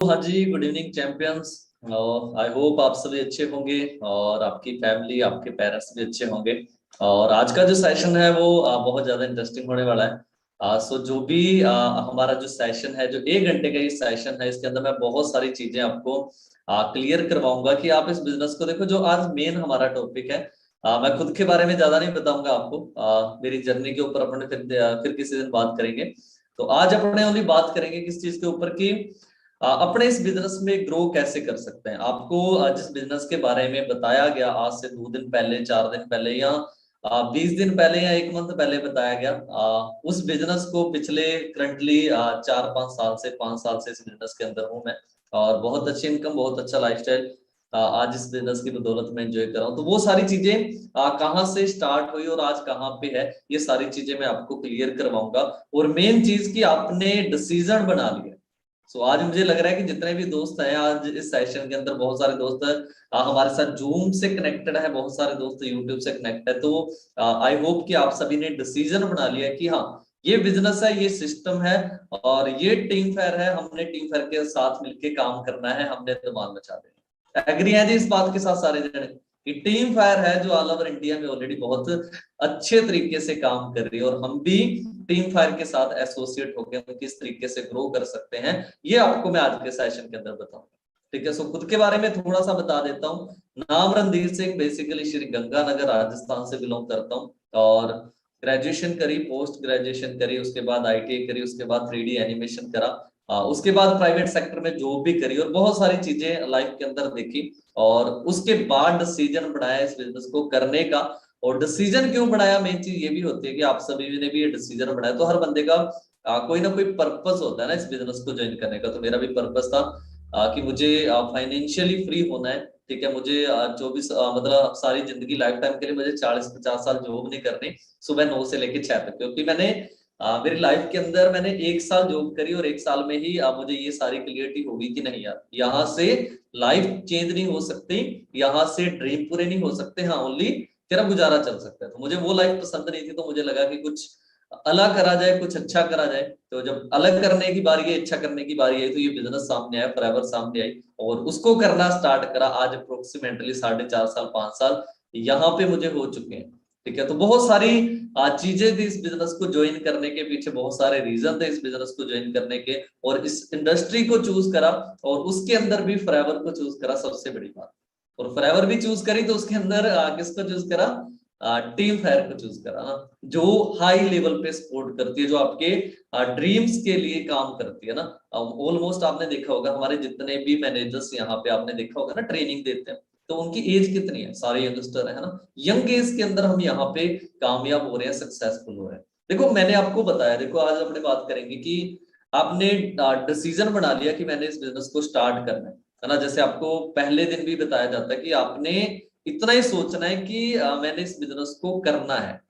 हाँ जी, good evening champions. I hope आप सभी अच्छे होंगे और आपकी फैमिली, आपके पेरेंट्स भी अच्छे होंगे। और आज का जो सेशन है वो बहुत ज्यादा इंटरेस्टिंग होने वाला है। सो जो भी हमारा जो सेशन है, जो 1 घंटे का ये सेशन है, इसके अंदर मैं बहुत सारी चीजें आपको क्लियर करवाऊंगा कि आप इस बिजनेस को देखो। जो आज मेन हमारा टॉपिक है, मैं खुद के बारे में ज्यादा नहीं बताऊंगा आपको। मेरी जर्नी के ऊपर अपने फिर किसी दिन बात करेंगे। तो आज अपने ओनली बात करेंगे किस चीज के ऊपर की अपने इस बिजनेस में ग्रो कैसे कर सकते हैं। आपको जिस बिजनेस के बारे में बताया गया आज से 2 दिन पहले, 4 दिन पहले, या 20 दिन पहले, या 1 मंथ पहले बताया गया, उस बिजनेस को पिछले करंटली 4-5 साल से 5 साल से इस बिजनेस के अंदर हूं मैं। और बहुत अच्छी इनकम, बहुत अच्छा लाइफस्टाइल आज इस बिजनेस की बदौलत में एंजॉय कर रहा हूँ। तो वो सारी चीजें कहाँ से स्टार्ट हुई और आज कहाँ पे है, ये सारी चीजें मैं आपको क्लियर करवाऊंगा। और मेन चीज की आपने डिसीजन बना लिया। सो आज मुझे लग रहा है कि जितने भी दोस्त हैं आज इस सेशन के अंदर, बहुत सारे दोस्त हैं हमारे साथ जूम से कनेक्टेड है, बहुत सारे दोस्त यूट्यूब से कनेक्ट है। तो आई होप कि आप सभी ने डिसीजन बना लिया कि हाँ, ये बिजनेस है, ये सिस्टम है और ये टीम फेयर है। हमने टीम फेयर के साथ मिलके काम करना है, हमने धमाल मचा देना। एग्री है जी इस बात के साथ सारे जने कि टीम फायर है जो ऑल ओवर इंडिया में ऑलरेडी बहुत अच्छे तरीके से काम कर रही है, और हम भी टीम फायर के साथ एसोसिएट होकर हम किस तरीके से ग्रो कर सकते हैं, ये आपको मैं आज के सेशन के अंदर बताऊंगा। ठीक है। सो खुद के बारे में थोड़ा सा बता देता हूँ। नाम रणधीर सिंह, बेसिकली श्री गंगानगर राजस्थान से बिलोंग करता हूँ। और ग्रेजुएशन करी, पोस्ट ग्रेजुएशन करी, उसके बाद आईटीआई करी, उसके बाद 3D एनिमेशन करा। उसके बाद प्राइवेट सेक्टर में जॉब भी करी और बहुत सारी चीजें लाइफ के अंदर देखी। और उसके बाद डिसीजन बनाया इस बिजनेस को करने का। और डिसीजन क्यों बनाया, मेन चीज ये भी होती है कि आप सभी ने भी ये डिसीजन बनाया, तो हर बंदे का कोई ना कोई पर्पस होता है ना इस बिजनेस को ज्वाइन करने का। तो मेरा भी पर्पस था कि मुझे फाइनेंशियली फ्री होना है। ठीक है। मुझे 24 मतलब सारी जिंदगी लाइफ टाइम के लिए मुझे 40-50 साल जॉब नहीं करनी, सुबह 9 से लेकर 6 तक। क्योंकि मैंने मेरी लाइफ के अंदर मैंने 1 साल जॉब करी और 1 साल में ही मुझे ये सारी क्लियरिटी होगी कि नहीं यार, यहाँ से लाइफ चेंज नहीं हो सकती, यहाँ से ड्रीम पूरे नहीं हो सकते। हाँ, ओनली तेरा गुजारा चल सकता है। तो मुझे वो लाइफ पसंद नहीं थी, तो मुझे लगा कि कुछ अलग करा जाए, कुछ अच्छा करा जाए। तो जब अलग करने की बारी आई, अच्छा करने की बारी आई, तो ये बिजनेस सामने आया, फॉरएवर सामने आई और उसको करना स्टार्ट करा। आज अप्रोक्सीमेटली 4.5 साल 5 साल यहाँ पे मुझे हो चुके हैं। ठीक है। तो बहुत सारी चीजें थी इस बिजनेस को ज्वाइन करने के पीछे, बहुत सारे रीजन थे इस बिजनेस को ज्वाइन करने के, और इस इंडस्ट्री को चूज करा और उसके अंदर भी फॉरएवर को चूज करा, सबसे बड़ी बात। और फॉरएवर भी चूज करी तो उसके अंदर किसको चूज करा, टीम फायर को चूज करा ना, जो हाई लेवल पे सपोर्ट करती है, जो आपके ड्रीम्स के लिए काम करती है ना। ऑलमोस्ट आपने देखा होगा हमारे जितने भी मैनेजर्स यहाँ पे आपने देखा होगा ना ट्रेनिंग देते हैं, तो उनकी एज कितनी है, सारे यंगस्टर है ना। यंग एज के अंदर हम यहाँ पे कामयाब हो रहे हैं, सक्सेसफुल हो रहे हैं। देखो मैंने आपको बताया, देखो आज अपने बात करेंगे कि आपने डिसीजन बना लिया कि मैंने इस बिजनेस को स्टार्ट करना है ना। जैसे आपको पहले दिन भी बताया जाता है कि आपने इतना ही सोचना है कि मैंने इस बिजनेस को करना है,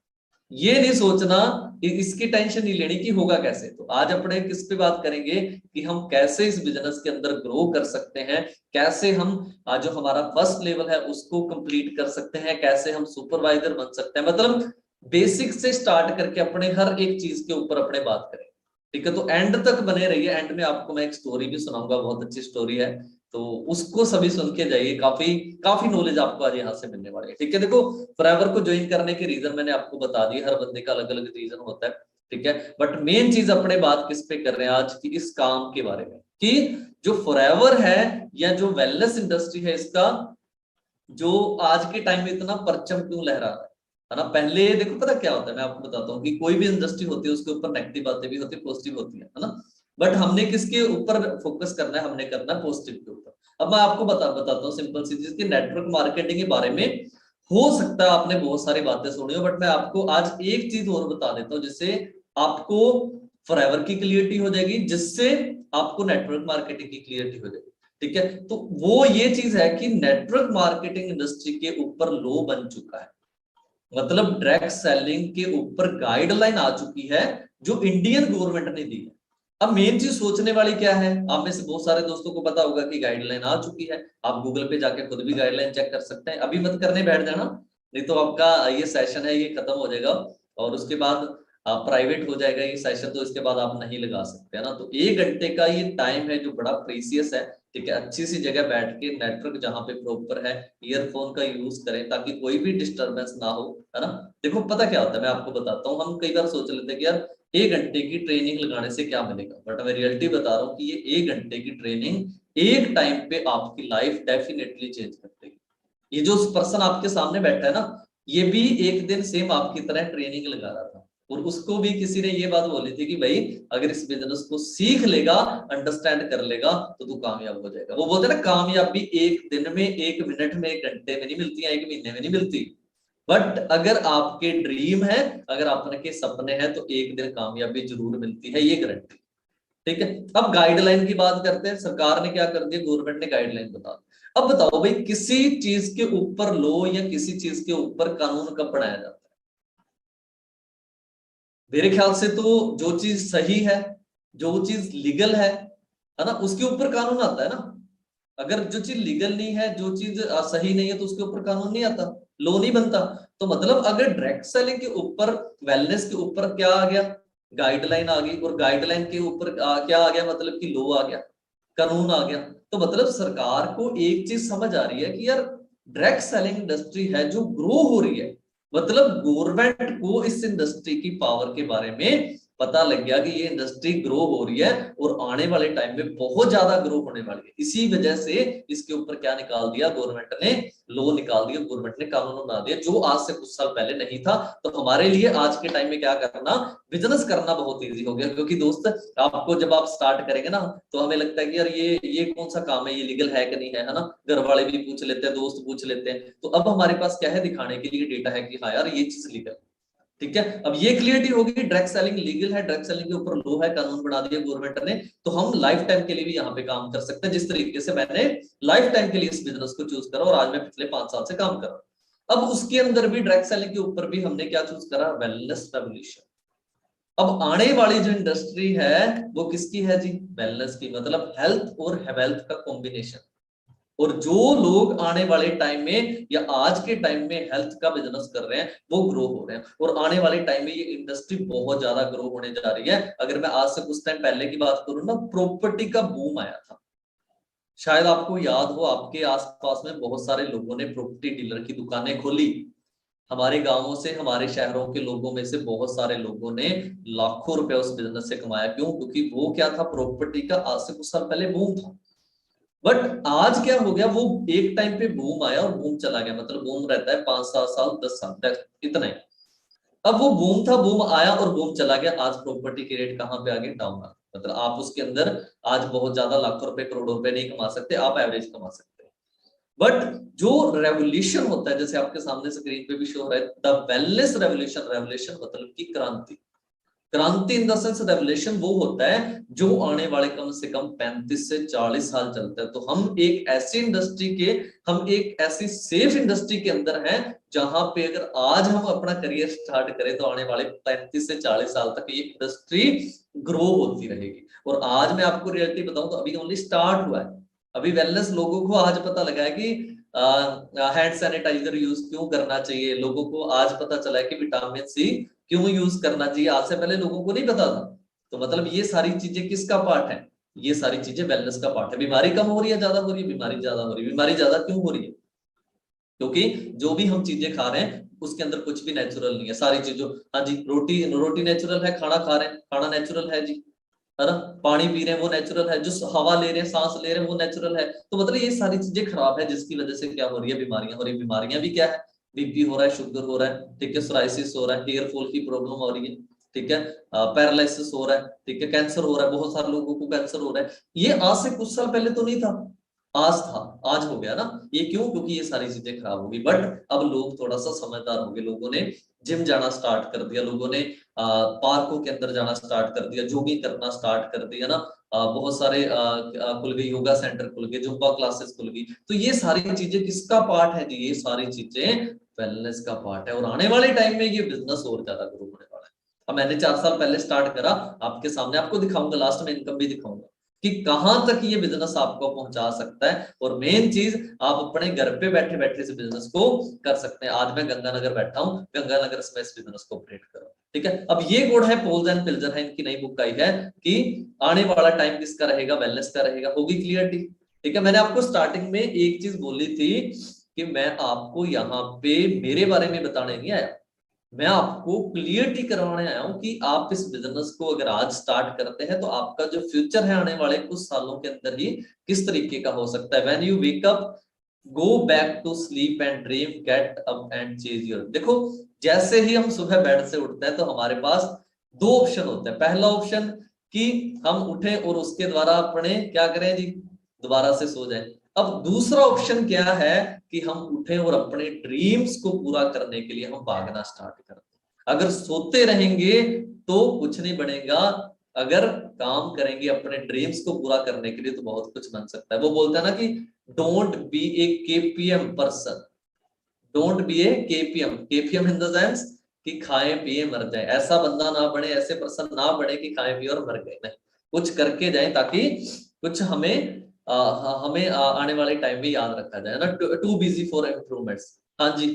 ये नहीं सोचना, इसकी टेंशन नहीं लेनी कि होगा कैसे। तो आज अपने किस पे बात करेंगे कि हम कैसे इस बिजनेस के अंदर ग्रो कर सकते हैं, कैसे हम जो हमारा फर्स्ट लेवल है उसको कंप्लीट कर सकते हैं, कैसे हम सुपरवाइजर बन सकते हैं। मतलब बेसिक से स्टार्ट करके अपने हर एक चीज के ऊपर अपने बात करें। ठीक है। तो एंड तक बने रहिए। एंड में आपको मैं एक स्टोरी भी सुनाऊंगा, बहुत अच्छी स्टोरी है, तो उसको सभी सुन के जाइए। काफी काफी नॉलेज आपको आज यहाँ से मिलने वाली है। ठीक है। देखो फॉरएवर को ज्वाइन करने के रीजन मैंने आपको बता दिए, हर बंदे का अलग अलग रीजन होता है। ठीक है। बट मेन चीज अपने बात किस पे कर रहे हैं आज की, इस काम के बारे में कि जो फॉरएवर है या जो वेलनेस इंडस्ट्री है, इसका जो आज के टाइम में इतना परचम क्यों लहरा रहा है ना। पहले देखो पता क्या होता है, मैं आपको बताता हूँ कि कोई भी इंडस्ट्री होती है उसके ऊपर नेगेटिव बातें भी होती है, पॉजिटिव होती है ना। बट हमने किसके ऊपर फोकस करना है, हमने करना है पॉजिटिव के ऊपर। अब मैं आपको बताता हूँ सिंपल सी चीज की, नेटवर्क मार्केटिंग के बारे में हो सकता है आपने बहुत सारी बातें सुनी हो, बट मैं आपको आज एक चीज और बता देता हूँ जिससे आपको फॉरएवर की क्लियरिटी हो जाएगी, जिससे आपको नेटवर्क मार्केटिंग की क्लियरिटी हो जाएगी। ठीक है। तो वो ये चीज है कि नेटवर्क मार्केटिंग इंडस्ट्री के ऊपर लॉ बन चुका है, मतलब डायरेक्ट सेलिंग के ऊपर गाइडलाइन आ चुकी है जो इंडियन गवर्नमेंट ने दी है। अब मेन चीज सोचने वाली क्या है, आप में से बहुत सारे दोस्तों को पता होगा कि गाइडलाइन आ चुकी है। आप गूगल पे जाके खुद भी गाइडलाइन चेक कर सकते हैं, अभी मत करने बैठ जाना, नहीं तो आपका ये सेशन है ये खत्म हो जाएगा और उसके बाद प्राइवेट हो जाएगा ये सेशन, तो इसके बाद आप नहीं लगा सकते है ना। तो 1 घंटे का ये टाइम है जो बड़ा प्रीसियस है, ठीक है। अच्छी सी जगह बैठ के, नेटवर्क जहाँ पे प्रॉपर है, ईयरफोन का यूज करें ताकि कोई भी डिस्टरबेंस ना हो, है ना। देखो पता क्या होता है, मैं आपको बताता हूँ। हम कई बार सोच लेते हैं कि यार 1 घंटे की ट्रेनिंग लगाने से क्या मिलेगा, बट मैं रियलिटी बता रहा हूँ कि ये 1 घंटे की ट्रेनिंग एक टाइम पे आपकी लाइफ डेफिनेटली चेंज कर देगी। ये जो पर्सन आपके सामने बैठा है ना, ये भी एक दिन सेम आपकी तरह ट्रेनिंग लगा रहा था, और उसको भी किसी ने ये बात बोली थी कि भाई अगर इस बिजनेस को सीख लेगा, अंडरस्टैंड कर लेगा, तो तू कामयाब हो जाएगा। वो बोलते हैं ना, कामयाबी 1 दिन में, 1 मिनट में, 1 घंटे में नहीं मिलती है, 1 महीने में नहीं मिलती। बट अगर आपके ड्रीम है, अगर आपके सपने हैं, तो एक दिन कामयाबी जरूर मिलती है, ये गारंटी। ठीक है। अब गाइडलाइन की बात करते हैं। सरकार ने क्या कर दिया, गवर्नमेंट ने गाइडलाइन बता दी। अब बताओ भाई, किसी चीज के ऊपर लॉ या किसी चीज के ऊपर कानून कब बनाया जाता है? मेरे ख्याल से तो जो चीज सही है, जो चीज लीगल है ना, उसके ऊपर कानून आता है ना। अगर जो चीज लीगल नहीं है, जो चीज सही नहीं है, तो उसके ऊपर कानून नहीं आता, लॉ नहीं बनता। तो मतलब अगर डायरेक्ट सेलिंग के ऊपर, वेलनेस के ऊपर क्या आ गया, गाइडलाइन आ गई, और गाइडलाइन के ऊपर क्या आ गया, मतलब कि लॉ आ गया, कानून आ गया। तो मतलब सरकार को एक चीज समझ आ रही है कि यार डायरेक्ट सेलिंग इंडस्ट्री है जो ग्रो हो रही है, मतलब गवर्नमेंट को इस इंडस्ट्री की पावर के बारे में पता लग गया कि ये इंडस्ट्री ग्रो हो रही है और आने वाले टाइम में बहुत ज्यादा ग्रो होने वाली है। इसी वजह से इसके ऊपर क्या निकाल दिया गवर्नमेंट ने, लॉ निकाल दिया गवर्नमेंट ने, कानून बना दिया, जो आज से कुछ साल पहले नहीं था। तो हमारे लिए आज के टाइम में क्या करना, बिजनेस करना बहुत ईजी हो गया। क्योंकि दोस्त, आपको जब आप स्टार्ट करेंगे ना, तो हमें लगता है कि यार ये कौन सा काम है, ये लीगल है कि नहीं है ना। घर वाले भी पूछ लेते हैं, दोस्त पूछ लेते हैं। तो अब हमारे पास क्या है, दिखाने के लिए डेटा है कि हाँ यार ये चीज लीगल। ठीक है। अब ये क्लियरिटी होगी कि डायरेक्ट सेलिंग लीगल है, डायरेक्ट सेलिंग के ऊपर लॉ है, कानून बना दिया गवर्नमेंट ने। तो हम लाइफ टाइम के लिए भी यहाँ पे काम कर सकते हैं, जिस तरीके से मैंने लाइफ टाइम के लिए इस बिजनेस को चूज करा, और आज मैं पिछले 5 साल से काम कर रहा हूं। अब उसके अंदर भी डायरेक्ट सेलिंग के ऊपर भी हमने क्या चूज करा, वेलनेस रेवोल्यूशन। अब आने वाली जो इंडस्ट्री है वो किसकी है जी, वेलनेस की, मतलब हेल्थ और वेल्थ का कॉम्बिनेशन। और जो लोग आने वाले टाइम में या आज के टाइम में हेल्थ का बिजनेस कर रहे हैं, वो ग्रो हो रहे हैं। और आने वाले टाइम में ये इंडस्ट्री बहुत ज्यादा ग्रो होने जा रही है। अगर मैं आज से कुछ टाइम पहले की बात करूं ना, प्रॉपर्टी का बूम आया था। शायद आपको याद हो, आपके आसपास में बहुत सारे लोगों ने प्रॉपर्टी डीलर की दुकानें खोली। हमारे गांवों से, हमारे शहरों के लोगों में से बहुत सारे लोगों ने लाखों रुपए उस बिजनेस से कमाया। क्यों? क्योंकि वो क्या था, प्रॉपर्टी का आज से कुछ साल पहले बूम था। बट आज क्या हो गया, वो एक टाइम पे बूम आया और बूम चला गया। मतलब बूम रहता है 5-7 साल, 10 साल, इतना ही। अब वो बूम था, बूम आया और बूम चला गया। आज प्रॉपर्टी के रेट कहाँ पे आ गए, डाउन आ। मतलब आप उसके अंदर आज बहुत ज्यादा लाखों रुपए, करोड़ों रुपए नहीं कमा सकते, आप एवरेज कमा सकते हैं। बट जो रेवोल्यूशन होता है, जैसे आपके सामने स्क्रीन पे भी शो हो रहा है, द वेलनेस रेवोल्यूशन, रेवोल्यूशन मतलब की क्रांति। क्रांति इन द सेंस रेवोल्यूशन वो होता है जो आने वाले कम से कम 35 से 40 साल चलता है। तो हम एक ऐसी इंडस्ट्री के, हम एक ऐसी सेफ इंडस्ट्री के अंदर हैं, जहां पे अगर आज हम अपना करियर स्टार्ट करें, तो आने वाले 35 से 40 साल तक ये इंडस्ट्री ग्रो होती रहेगी। और आज मैं आपको रियलिटी बताऊं तो अभी ओनली स्टार्ट हुआ है। अभी वेलनेस लोगों को आज पता लगा है कि हैंड सैनिटाइजर यूज क्यों करना चाहिए, लोगों को आज पता चला है कि विटामिन सी क्यों यूज करना चाहिए, आज से पहले लोगों को नहीं पता था। तो मतलब ये सारी चीजें किसका पार्ट है, ये सारी चीजें वेलनेस का पार्ट है। बीमारी कम हो रही है, ज्यादा हो रही है, बीमारी ज्यादा हो रही है। बीमारी ज्यादा क्यों हो रही है? क्योंकि जो भी हम चीजें खा रहे हैं उसके अंदर कुछ भी नेचुरल नहीं है, सारी चीजों। हाँ जी, रोटी रोटी नेचुरल है, खाना खा रहे हैं, खाना नेचुरल है जी, है ना। पानी पी रहे हैं वो नेचुरल है, जो हवा ले रहे हैं, सांस ले रहे हैं, वो नेचुरल है। तो मतलब ये सारी चीजें खराब है, जिसकी वजह से क्या हो रही है, बीमारियां हो रही है। बीमारियां भी क्या है, बीपी हो रहा है, शुगर हो रहा है, ठीक है, सोराइसिस हो रहा है, हेयर फॉल की प्रॉब्लम हो रही है, ठीक है, पैरालिसिस हो रहा है, ठीक है, कैंसर हो रहा है, बहुत सारे लोगों को कैंसर हो रहा है। ये आज से कुछ साल पहले तो नहीं था, आज था, आज हो गया ना। ये क्यों? क्योंकि ये सारी चीजें खराब होगी। बट अब लोग थोड़ा सा समझदार हो गए, लोगों ने जिम जाना स्टार्ट कर दिया, लोगों ने पार्कों के अंदर जाना स्टार्ट कर दिया, जॉगिंग करना स्टार्ट कर दिया ना। बहुत सारे खुल गए, योगा सेंटर खुल गए, जुम्बा क्लासेस खुल गई। तो ये सारी चीजें किसका पार्ट है जी? ये सारी चीजें वेलनेस का पार्ट है। और आने वाले टाइम में ये बिजनेस और ज्यादा ग्रो होने वाला है। अब मैंने 4 साल पहले स्टार्ट करा, आपके सामने आपको दिखाऊंगा, लास्ट में इनकम भी दिखाऊंगा कि कहां तक ये बिजनेस आपको पहुंचा सकता है। और मेन चीज, आप अपने घर पे बैठे बैठे इस बिजनेस को कर सकते हैं। आज मैं गंगानगर बैठा हूं, गंगानगर से मैं इस बिजनेस को ऑपरेट कर रहा हूं। ठीक है। अब ये गुण है पोल्स एंड पिल्जर है, इनकी नई बुक आई है कि आने वाला टाइम किसका रहेगा, वेलनेस का रहेगा। होगी क्लियरिटी। ठीक है, मैंने आपको स्टार्टिंग में एक चीज बोली थी कि मैं आपको यहाँ पे मेरे बारे में बताने नहीं आया, मैं आपको क्लियरिटी करवाने आया हूं कि आप इस बिजनेस को अगर आज स्टार्ट करते हैं तो आपका जो फ्यूचर है आने वाले कुछ सालों के अंदर ही किस तरीके का हो सकता है। When you wake up, go back to sleep and dream, get up and chase your. देखो, जैसे ही हम सुबह बेड से उठते हैं तो हमारे पास दो ऑप्शन होते हैं। पहला ऑप्शन कि हम उठें और उसके द्वारा अपने क्या करें जी, दोबारा से सो जाएं। अब दूसरा ऑप्शन क्या है कि हम उठें और अपने ड्रीम्स को पूरा करने के लिए हम भागना स्टार्ट कर दें। अगर सोते रहेंगे तो कुछ नहीं बनेगा, अगर काम करेंगे अपने ड्रीम्स को पूरा करने के लिए तो बहुत कुछ बन सकता है। वो बोलता है ना कि don't be A KPM person, don't be A KPM, KPM in the sense कि खाए पिए मर जाए। ऐसा बंदा ना बने, ऐसे पर्सन ना बने कि खाए पिए और मर गए। नहीं, कुछ करके जाए ताकि कुछ हमें हमें आने वाले टाइम में याद रखा जाए ना। Too busy for improvements. हाँ जी।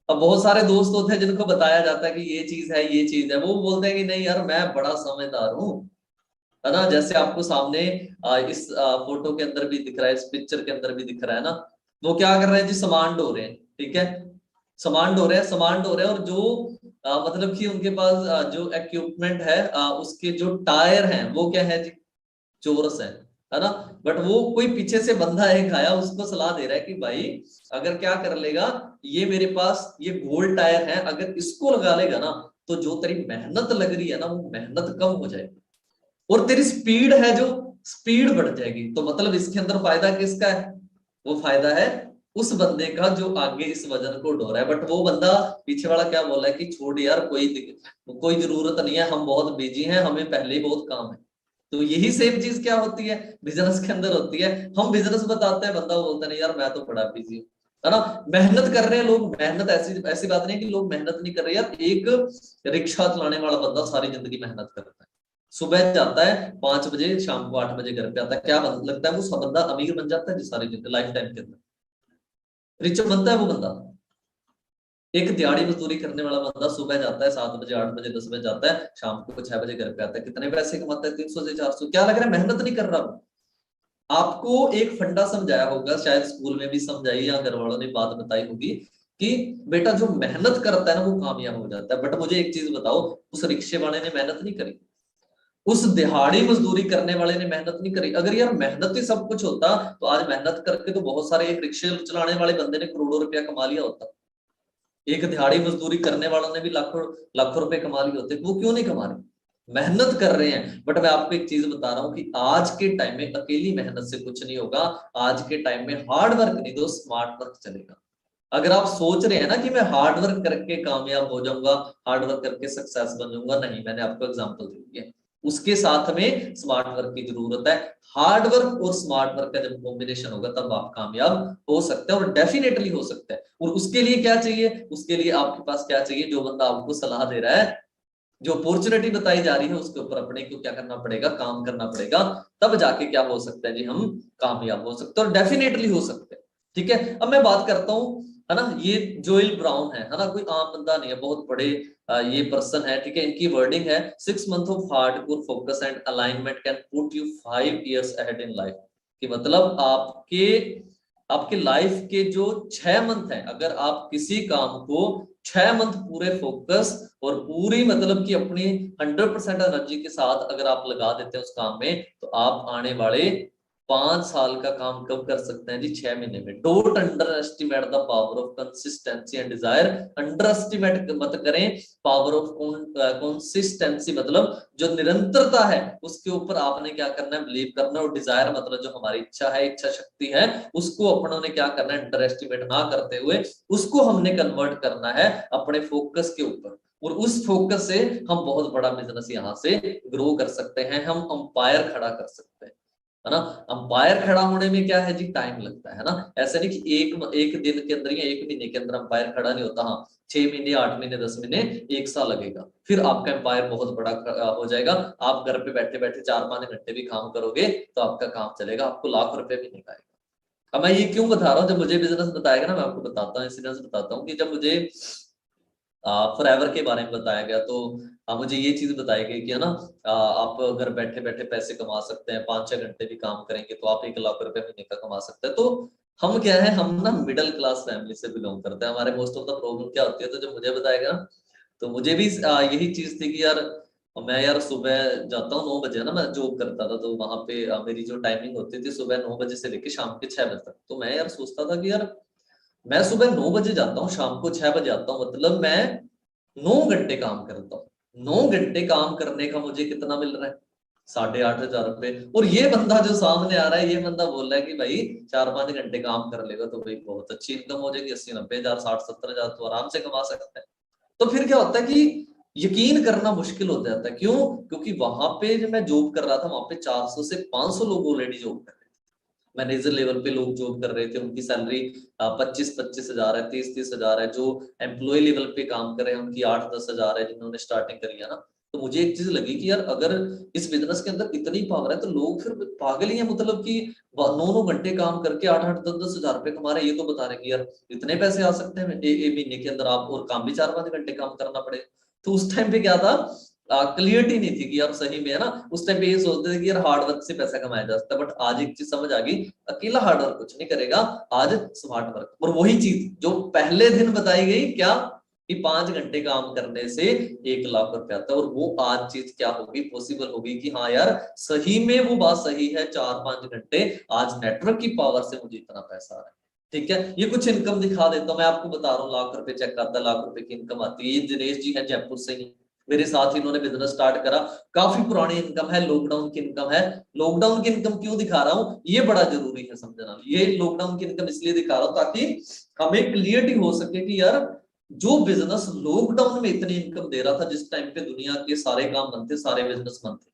अब बहुत सारे दोस्त होते हैं जिनको बताया जाता है कि ये चीज है ये चीज है, वो बोलते हैं कि नहीं यार मैं बड़ा समझदार हूँ, है ना। जैसे आपको सामने इस फोटो के अंदर भी दिख रहा है, इस पिक्चर के अंदर भी दिख रहा है ना, वो क्या कर रहे हैं जी, सामान ढो रहे हैं। ठीक है, सामान ढो रहे हैं, सामान ढो रहे हैं, और जो मतलब कि उनके पास जो इक्विपमेंट है उसके जो टायर हैं वो क्या है जी, चोरस है ना। बट वो कोई पीछे से बंदा एक आया, उसको सलाह दे रहा है कि भाई अगर क्या कर लेगा, ये मेरे पास ये गोल्ड टायर है, अगर इसको लगा लेगा ना तो जो तेरी मेहनत लग रही है ना वो मेहनत कम हो जाएगी और तेरी स्पीड है जो स्पीड बढ़ जाएगी। तो मतलब इसके अंदर फायदा किसका है, वो फायदा है उस बंदे का जो आगे इस वजन को ढो रहा है। बट वो बंदा पीछे वाला क्या बोल रहा है कि छोड़ यार, कोई जरूरत नहीं है, हम बहुत बिजी हैं, हमें पहले ही बहुत काम है। तो यही सेम चीज क्या होती है बिजनेस के अंदर होती है। हम बिजनेस बताते हैं, बंदा बोलता नहीं यार मैं तो बड़ा बिजी हूँ, है ना। मेहनत कर रहे हैं लोग, मेहनत ऐसी ऐसी बात नहीं है कि लोग मेहनत नहीं कर रहे यार। एक रिक्शा चलाने वाला बंदा सारी जिंदगी मेहनत करता है, सुबह जाता है 5 बजे, शाम को 8 बजे घर पे आता है। क्या लगता है वो सब बंदा अमीर बन जाता है जी सारी जिंदगी लाइफ टाइम के अंदर, रिच बनता है वो बंदा। एक दिहाड़ी मजदूरी करने वाला बंदा सुबह जाता है 7 बजे, 8 बजे, 10 बजे जाता है, शाम को 6 बजे घर पे आता है, कितने पैसे कमाता है, 300 से 400। क्या लग रहा है मेहनत नहीं कर रहा वो। आपको एक फंडा समझाया होगा, शायद स्कूल में भी समझाई या घर वालों ने बात बताई होगी कि बेटा जो मेहनत करता है ना वो कामयाब हो जाता है। बट मुझे एक चीज बताओ, उस रिक्शे वाले ने मेहनत नहीं करी, उस दिहाड़ी मजदूरी करने वाले ने मेहनत नहीं करी। अगर यार मेहनत ही सब कुछ होता तो आज मेहनत करके तो बहुत सारे एक रिक्शे चलाने वाले बंदे ने करोड़ों रुपया कमा लिया होता। एक दिहाड़ी मजदूरी करने वालों ने भी लाखों लाखों रुपए कमा लिए होते, वो क्यों नहीं कमा रहे, मेहनत कर रहे हैं। बट मैं आपको एक चीज बता रहा हूं कि आज के टाइम में अकेली मेहनत से कुछ नहीं होगा। आज के टाइम में हार्ड वर्क नहीं तो स्मार्ट वर्क चलेगा। अगर आप सोच रहे हैं ना कि मैं हार्ड वर्क करके कामयाब हो जाऊंगा, हार्ड वर्क करके सक्सेस बन जाऊंगा, नहीं, मैंने आपको एग्जांपल दे दी है। उसके साथ में स्मार्ट वर्क की जरूरत है। हार्ड वर्क और स्मार्ट वर्क का जब कॉम्बिनेशन होगा तब आप कामयाब हो सकते हैं, और डेफिनेटली हो सकते हैं। और उसके लिए क्या चाहिए, उसके लिए आपके पास क्या चाहिए, जो बंदा आपको सलाह दे रहा है, जो अपॉर्चुनिटी बताई जा रही है उसके ऊपर अपने को क्या करना पड़ेगा, काम करना पड़ेगा। तब जाके क्या हो सकता है जी, हम कामयाब हो सकते हैं और डेफिनेटली हो सकते हैं। ठीक है, अब मैं बात करता हूँ, है ना। ये जोएल ब्राउन है ना, कोई आम बंदा नहीं है, बहुत बड़े ये पर्सन है। ठीक है, इनकी वर्डिंग है 6 month of hardcore focus and alignment can put you 5 years ahead in life. कि मतलब आपके आपके लाइफ के जो 6 मंथ है, अगर आप किसी काम को 6 मंथ पूरे फोकस और पूरी मतलब कि अपनी 100% एनर्जी के साथ अगर आप लगा देते हैं उस काम में, तो आप आने वाले 5 साल का काम कब कर सकते हैं जी, 6 महीने में। Don't under estimate the power of consistency and desire. Under estimate मत करें पावर ऑफ कंसिस्टेंसी, मतलब जो निरंतरता है उसके ऊपर आपने क्या करना है, बिलीव करना है। और डिजायर मतलब जो हमारी इच्छा है, इच्छा शक्ति है, उसको अपनों ने क्या करना है, अंडर एस्टिमेट ना करते हुए उसको हमने कन्वर्ट करना है अपने फोकस के ऊपर। और उस फोकस से हम बहुत बड़ा बिजनेस यहाँ से ग्रो कर सकते हैं, हम अंपायर खड़ा कर सकते हैं, है ना। अंपायर खड़ा होने में क्या है जी, टाइम लगता है ना। ऐसे नहीं कि एक दिन के अंदर या 1 महीने के अंदर अंपायर खड़ा नहीं होता। हाँ, 6 महीने, 8 महीने, 10 महीने, 1 साल लगेगा, फिर आपका एम्पायर बहुत बड़ा हो जाएगा। आप घर पे बैठे बैठे 4-5 घंटे भी काम करोगे तो आपका काम चलेगा, आपको लाख रुपए भी निकालेगा। अब मैं ये क्यों बता रहा हूँ, जब मुझे बिजनेस बताएगा ना मैं आपको बताता हूँ, इंसिडेंस बताता हूँ कि जब मुझे फॉरएवर के बारे में बताया गया। तो मुझे ये चीज बताई गई कि है ना, आप अगर बैठे बैठे पैसे कमा सकते हैं, 5-6 घंटे भी काम करेंगे तो आप 1 लाख रुपए महीने का कमा सकते हैं। तो हम क्या है, हम ना मिडिल क्लास फैमिली से बिलोंग करते हैं। हमारे मोस्ट ऑफ द प्रॉब्लम क्या होती है, तो जब मुझे बताया गया तो मुझे भी यही चीज थी कि यार मैं यार सुबह जाता हूँ 9 बजे ना, मैं जॉब करता था, तो वहां पे मेरी जो टाइमिंग होती थी सुबह 9 बजे से लेकर शाम के 6 बजे तक। तो मैं यार सोचता था कि यार मैं सुबह 9 बजे जाता हूँ, शाम को 6 बजे आता हूँ, मतलब मैं 9 घंटे काम करता हूँ। 9 घंटे काम करने का मुझे कितना मिल रहा है? 8,500 रुपए। और ये बंदा जो सामने आ रहा है, ये बंदा बोल रहा है कि भाई 4-5 घंटे काम कर लेगा तो भाई बहुत अच्छी इनकम हो जाएगी, 80-90 हजार, 60-70 हजार तो आराम से कमा सकता है। तो फिर क्या होता है कि यकीन करना मुश्किल हो जाता है। क्यों? क्योंकि वहां पे जब मैं जॉब कर रहा था, वहां पे 400 से 500 लोग ऑलरेडी जॉब कर रहे थे। मैनेजर लेवल पे लोग जॉब कर रहे थे, उनकी सैलरी 25-25 हजार है, 30-30 हजार है। जो एम्प्लॉय लेवल पे काम कर रहे हैं उनकी 8-10 हजार है, जिन्होंने स्टार्टिंग करी है ना। तो मुझे एक चीज लगी कि यार अगर इस बिजनेस के अंदर इतनी पावर है तो लोग फिर पागल ही है, मतलब कि 9-9 घंटे काम करके 8-8 10-10 हजार रुपए कमा रहे हैं। ये तो बता रहे हैं कि यार इतने पैसे आ सकते हैं महीने के अंदर, आप और काम भी 4-5 घंटे काम करना पड़े। तो उस टाइम पे क्या था, क्लियरिटी नहीं थी कि यार सही में है ना। उस टाइम पे ये सोचते थे कि यार हार्ड वर्क से पैसा कमाया जा सकता है। बट आज एक चीज समझ आ गई, अकेला हार्ड वर्क कुछ नहीं करेगा, आज स्मार्ट वर्क। और वही चीज जो पहले दिन बताई गई क्या, कि 5 घंटे काम करने से 1 लाख रुपए आता है। और वो आज चीज क्या होगी, पॉसिबल होगी कि हाँ यार सही में वो बात सही है, 4-5 घंटे आज नेटवर्क की पावर से मुझे इतना पैसा आ रहा है। ठीक है, ये कुछ इनकम दिखा देता हूं मैं आपको, बता रहा हूँ लाख रुपए चेक आता है, लाख रुपए की इनकम आती है। ये दिनेश जी है जयपुर से ही, मेरे साथ ही इन्होंने बिजनेस स्टार्ट करा। काफी पुरानी इनकम है, लॉकडाउन की इनकम है। लॉकडाउन की इनकम क्यों दिखा रहा हूं, ये बड़ा जरूरी है समझना। ये लॉकडाउन की इनकम इसलिए दिखा रहा हूं ताकि हमें क्लियरिटी हो सके कि यार जो बिजनेस लॉकडाउन में इतनी इनकम दे रहा था, जिस टाइम पे दुनिया के सारे काम बनते, सारे बिजनेस बनते,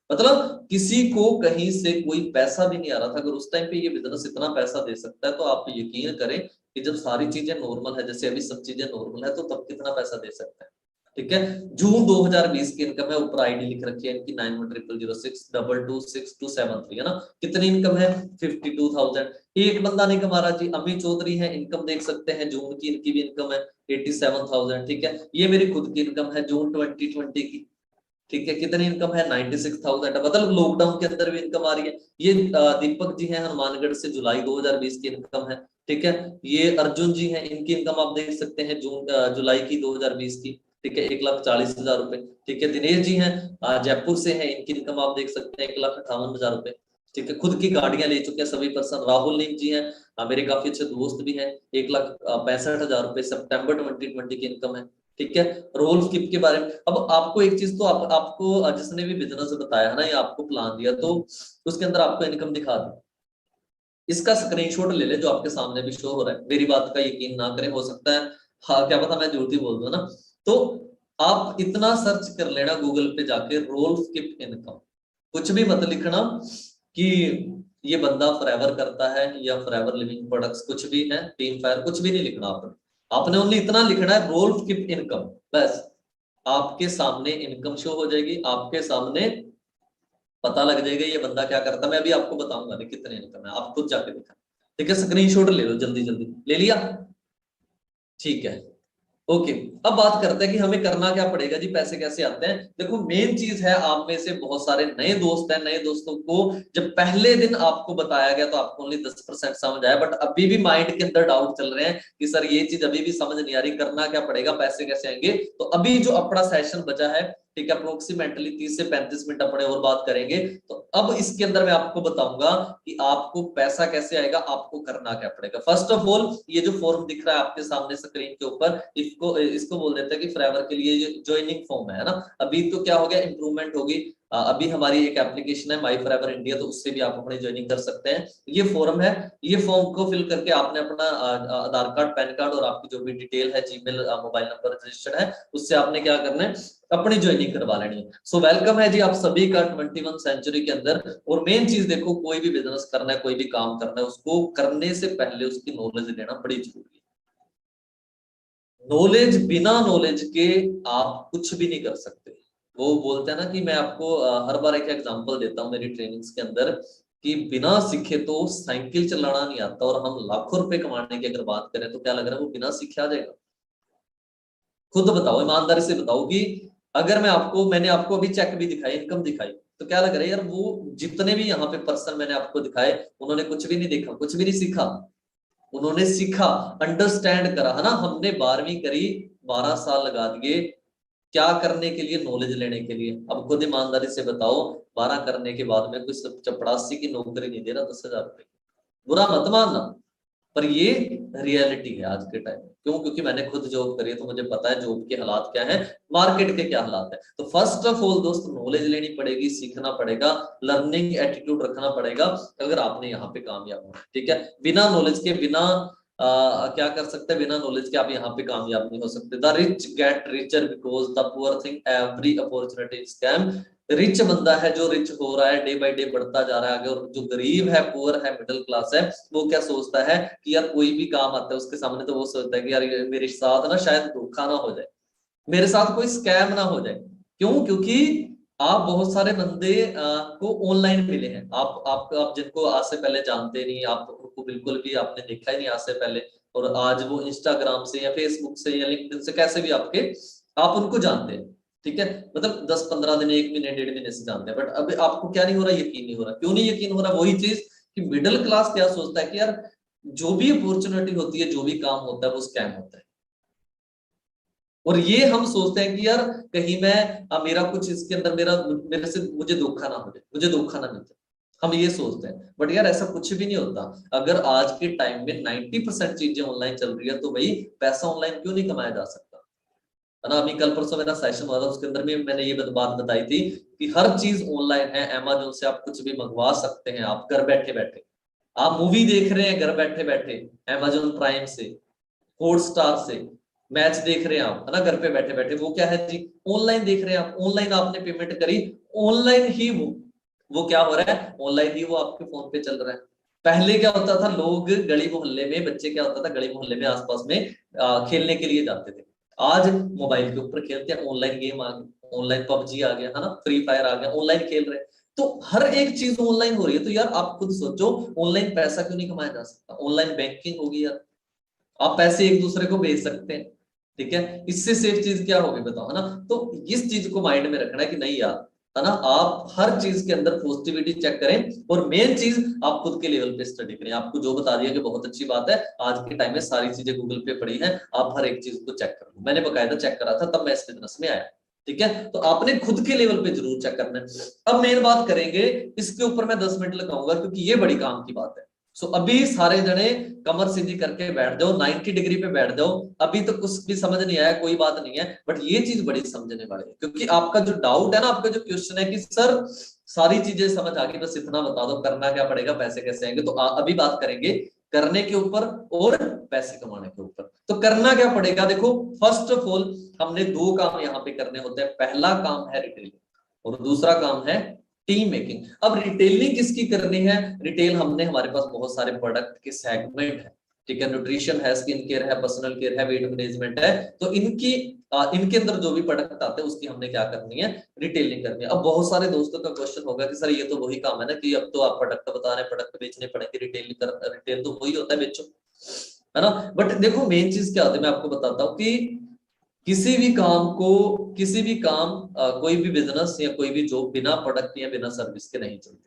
मतलब किसी को कहीं से कोई पैसा भी नहीं आ रहा था, अगर उस टाइम पे ये बिजनेस इतना पैसा दे सकता है तो आप यकीन करें कि जब सारी चीजें नॉर्मल है, जैसे अभी सब चीजें नॉर्मल है, तो तब कितना पैसा दे सकता है। ठीक है, जून 2020 की इनकम है, ऊपर आईडी लिख रखी है इनकी 910006226273 है ना। कितनी इनकम है? 52,000। एक बंदा नहीं कमा रहा जी, अमित चौधरी है, इनकम देख सकते हैं जून की, इनकी भी इनकम है 87,000। ठीक है, ये मेरी खुद की इनकम है जून 2020 की। ठीक है, कितनी इनकम है? 96,000। मतलब लॉकडाउन के अंदर भी इनकम आ रही है। ये दीपक जी हैं हनुमानगढ़ से, जुलाई 2020 की इनकम है। ठीक है, ये अर्जुन जी हैं, इनकी इनकम आप देख सकते हैं जुलाई की 2020 की। ठीक है, 1,40,000 रुपए। ठीक है, दिनेश जी हैं जयपुर से हैं, इनकी इनकम आप देख सकते हैं 1,58,000 रुपए। ठीक है, खुद की गाड़ियां ले चुके हैं सभी पर्सन। राहुल नीम जी हैं, मेरे काफी अच्छे दोस्त भी हैं, 1,65,000 रुपए सितंबर 2020 की इनकम है। ठीक है, रोल स्किप के बारे में अब आपको एक चीज तो आपको जिसने भी बिजनेस बताया है ना, या आपको प्लान दिया, तो उसके अंदर आपको इनकम दिखा दी, इसका स्क्रीनशॉट ले ले जो आपके सामने भी शो हो रहा है। मेरी बात का यकीन ना करें, हो सकता है हाँ क्या पता मैं झूठ ही बोल दूं ना। तो आप इतना सर्च कर लेना गूगल पे जाके, रोल स्किप इनकम, कुछ भी मत लिखना कि ये बंदा फॉरएवर करता है या फॉरएवर लिविंग प्रोडक्ट्स, कुछ भी है, टीम फायर, कुछ भी नहीं लिखना आपने। आपने ओनली इतना लिखना है, रोल स्किप इनकम, बस। आपके सामने इनकम शो हो जाएगी, आपके सामने पता लग जाएगा ये बंदा क्या करता है। मैं अभी आपको बताऊंगा नहीं कितने इनकम है, आप खुद जाके देखा। ठीक है, स्क्रीनशॉट ले लो जल्दी जल्दी, ले लिया? ठीक है, ओके। अब बात करते हैं कि हमें करना क्या पड़ेगा जी, पैसे कैसे आते हैं। देखो मेन चीज है, आप में से बहुत सारे नए दोस्त हैं, नए दोस्तों को जब पहले दिन आपको बताया गया तो आपको ओनली 10% समझ आया, बट अभी भी माइंड के अंदर डाउट चल रहे हैं कि सर ये चीज अभी भी समझ नहीं आ रही, करना क्या पड़ेगा, पैसे कैसे आएंगे। तो अभी जो अपना सेशन बचा है, ठीक है, अप्रोक्सीमेटली 30 से 35 मिनट अपने और बात करेंगे। तो अब इसके अंदर मैं आपको बताऊंगा कि आपको पैसा कैसे आएगा, आपको करना क्या पड़ेगा। फर्स्ट ऑफ ऑल, ये जो फॉर्म दिख रहा है आपके सामने स्क्रीन के ऊपर, इसको इसको बोल देते हैं कि फॉरएवर के लिए ज्वाइनिंग फॉर्म है ना। अभी तो क्या हो गया, इंप्रूवमेंट होगी। अभी हमारी एक एप्लीकेशन है माई फॉरएवर इंडिया, तो उससे भी आप अपनी ज्वाइनिंग कर सकते हैं। ये फॉर्म है, ये फॉर्म को फिल करके आपने अपना आधार कार्ड, पैन कार्ड और आपकी जो भी डिटेल है, जीमेल, मोबाइल नंबर रजिस्टर्ड है, उससे आपने क्या करना है, अपनी ज्वाइनिंग करवा लेनी है। सो वेलकम है जी आप सभी का 21 सेंचुरी के अंदर। और मेन चीज देखो, कोई भी बिजनेस करना है, कोई भी काम करना है, उसको करने से पहले उसकी नॉलेज लेना बड़ी जरूरी है। नॉलेज, बिना नॉलेज के आप कुछ भी नहीं कर सकते। वो बोलते हैं ना कि मैं आपको हर बार एक एग्जांपल देता हूँ मेरी ट्रेनिंग्स के अंदर, कि बिना सीखे तो साइकिल चलाना नहीं आता, और हम लाखों रुपए कमाने की अगर बात करें तो क्या लग रहा है वो बिना सीखे आ जाएगा? खुद बताओ, ईमानदारी से बताओ कि अगर मैंने आपको अभी चेक भी दिखाई, इनकम दिखाई, तो क्या लग रहा है यार, वो जितने भी यहाँ पे पर्सन मैंने आपको दिखाए उन्होंने कुछ भी नहीं देखा, कुछ भी नहीं सीखा। उन्होंने सीखा, अंडरस्टैंड करा, है ना। हमने 12वीं करी, 12 साल लगा दिए क्या करने के लिए, नॉलेज लेने के लिए। अब खुद ईमानदारी से बताओ, 12 करने के बाद में कोई चपड़ासी की नौकरी नहीं दे रहा 10,000 रुपए। बुरा मत मानना, पर ये रियलिटी है आज के टाइम में। क्यों? क्योंकि मैंने खुद जॉब करी है, तो मुझे पता है जॉब के हालात क्या है, मार्केट के क्या हालात है। तो फर्स्ट ऑफ ऑल दोस्त, नॉलेज लेनी पड़ेगी, सीखना पड़ेगा, लर्निंग एटीट्यूड रखना पड़ेगा, अगर आपने यहाँ पे कामयाब होना। ठीक है, बिना नॉलेज के, बिना क्या कर सकते हैं, बिना नॉलेज के आप यहाँ पे कामयाब नहीं हो सकते। The rich get richer because the poor think every opportunity is scam. Rich बंदा है जो रिच हो रहा है, डे बाय डे बढ़ता जा रहा है आगे, और जो गरीब है, पुअर है, मिडिल क्लास है, वो क्या सोचता है कि यार कोई भी काम आता है उसके सामने, तो वो सोचता है कि यार मेरे साथ ना शायद धोखा ना हो जाए, मेरे साथ कोई स्कैम ना हो जाए। क्यों? क्योंकि आप बहुत सारे बंदे को ऑनलाइन मिले हैं, आप जिनको आज से पहले जानते नहीं, आप उनको बिल्कुल भी आपने देखा ही नहीं आज से पहले, और आज वो इंस्टाग्राम से या फेसबुक से या लिंक्डइन से कैसे भी आप उनको जानते हैं। ठीक है, मतलब 10-15 दिन, 1 महीने, 1.5 महीने से जानते हैं, बट अब आपको क्या नहीं हो रहा, यकीन नहीं हो रहा। क्यों नहीं यकीन हो रहा? वही चीज कि मिडिल क्लास क्या सोचता है कि यार जो भी अपॉर्चुनिटी होती है, जो भी काम होता है, वो स्कैम होता है। और ये हम सोचते हैं कि यार कहीं मैं मेरा कुछ इसके अंदर, मेरे से मुझे धोखा ना हो जाए, मुझे धोखा ना मिल जाए, हम ये सोचते हैं। बट यार ऐसा कुछ भी नहीं होता। अगर आज के टाइम में 90% चीजें ऑनलाइन चल रही है, तो भाई पैसा ऑनलाइन क्यों नहीं कमाया जा सकता, है ना। अभी कल परसों मेरा सेशन हुआ था, उसके अंदर में मैंने ये बात बताई थी कि हर चीज ऑनलाइन है। अमेजोन से आप कुछ भी मंगवा सकते हैं, आप घर बैठे बैठे। आप मूवी देख रहे हैं घर बैठे बैठे, अमेजोन प्राइम से, हॉटस्टार से। मैच देख रहे हैं आप, है ना, घर पे बैठे बैठे, वो क्या है जी, ऑनलाइन देख रहे हैं आप। ऑनलाइन आपने पेमेंट करी, ऑनलाइन ही वो क्या हो रहा है, ऑनलाइन ही वो आपके फोन पे चल रहा है। पहले क्या होता था, लोग गली मोहल्ले में, बच्चे क्या होता था, गली मोहल्ले में आसपास में खेलने के लिए जाते थे। आज मोबाइल के ऊपर खेलते हैं, ऑनलाइन गेम आ गए, ऑनलाइन पबजी आ गया, है ना, फ्री फायर आ गया, ऑनलाइन खेल रहे हैं। तो हर एक चीज ऑनलाइन हो रही है। तो यार आप खुद सोचो, ऑनलाइन पैसा क्यों नहीं कमाया जा सकता? ऑनलाइन बैंकिंग होगी यार, आप पैसे एक दूसरे को भेज सकते हैं। ठीक है, इससे सेफ चीज क्या होगी बताओ, है ना। तो इस चीज को माइंड में रखना है कि नहीं यार, है ना, आप हर चीज के अंदर पॉजिटिविटी चेक करें, और मेन चीज आप खुद के लेवल पे स्टडी करें। आपको जो बता दिया कि बहुत अच्छी बात है, आज के टाइम में सारी चीजें गूगल पे पड़ी है, आप हर एक चीज को चेक करो। मैंने बकायदा चेक करा था, तब मैं इस बिजनेस में आया। ठीक है, तो आपने खुद के लेवल पे जरूर चेक करना है। अब मेन बात करेंगे, इसके ऊपर मैं 10 मिनट लगाऊंगा, क्योंकि ये बड़ी काम की बात है। सो अभी सारे जने कमर सीधी करके बैठ जाओ, 90 डिग्री पे बैठ जाओ। अभी तो कुछ भी समझ नहीं आया, कोई बात नहीं है, बट ये चीज बड़ी समझने वाली है। क्योंकि आपका जो डाउट है ना, आपका जो क्वेश्चन है कि सर सारी चीजें समझ आ गई, बस इतना बता दो करना क्या पड़ेगा, पैसे कैसे आएंगे, तो अभी बात करेंगे करने के ऊपर और पैसे कमाने के ऊपर। तो करना क्या पड़ेगा, देखो, फर्स्ट ऑफ ऑल हमने 2 काम यहाँ पे करने होते हैं। पहला काम है रिटेलिंग, और दूसरा काम है टीम मेकिंग। अब रिटेलिंग किसकी करनी है? रिटेल हमने, हमारे पास बहुत सारे प्रोडक्ट के सेगमेंट है। ठीक है, न्यूट्रिशन है, स्किन केयर है, पर्सनल केयर है, वेट मैनेजमेंट है। तो इनके अंदर जो भी प्रोडक्ट आते हैं उसकी हमने क्या करनी है, रिटेलिंग करनी है। अब बहुत सारे दोस्तों का क्वेश्चन होगा कि सर ये तो वही काम है ना, कि अब तो आप प्रोडक्ट बता रहे हैं, प्रोडक्ट बेचने पड़ेंगे, रिटेल तो वही होता है, बेचो, है ना। बट देखो मेन चीज क्या होती है, मैं आपको बताता हूँ कि किसी भी काम को, किसी भी काम कोई भी बिजनेस या कोई भी जॉब बिना प्रोडक्ट या बिना सर्विस के नहीं चलती।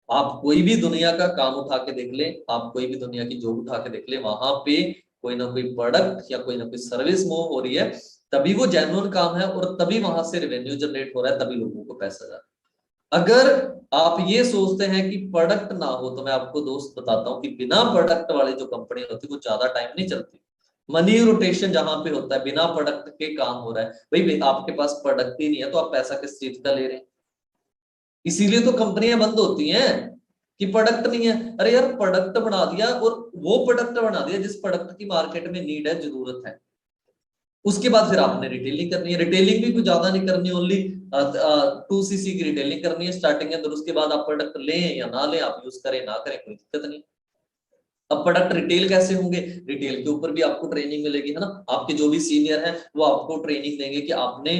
आप कोई भी दुनिया का काम उठा के देख ले, आप कोई भी दुनिया की जॉब उठा के देख ले, वहां पे कोई ना कोई प्रोडक्ट या कोई ना कोई सर्विस मूव हो रही है, तभी वो जेन्युइन काम है, और तभी वहां से रेवेन्यू जनरेट हो रहा है, तभी लोगों को पैसा जा रहा है। अगर आप ये सोचते हैं कि प्रोडक्ट ना हो, तो मैं आपको दोस्त बताता हूँ कि बिना प्रोडक्ट वाली जो कंपनी होती है वो ज्यादा टाइम नहीं चलती। मनी रोटेशन जहां पे होता है, बिना प्रोडक्ट के काम हो रहा है, भाई आपके पास प्रोडक्ट ही नहीं है, तो आप पैसा किस चीज का ले रहे हैं? इसीलिए तो कंपनियां बंद होती हैं कि प्रोडक्ट नहीं है। अरे यार प्रोडक्ट बना दिया, और वो प्रोडक्ट बना दिया जिस प्रोडक्ट की मार्केट में नीड है, जरूरत है, उसके बाद फिर आपने रिटेलिंग करनी है। रिटेलिंग भी कुछ ज्यादा नहीं करनी, ओनली 2cc की रिटेलिंग करनी है स्टार्टिंग है। उसके बाद आप प्रोडक्ट लें या ना लें, आप यूज करें ना करें, कोई दिक्कत नहीं। अब प्रोडक्ट रिटेल कैसे होंगे? रिटेल के ऊपर भी आपको ट्रेनिंग मिलेगी, है ना। आपके जो भी सीनियर हैं वो आपको ट्रेनिंग देंगे कि आपने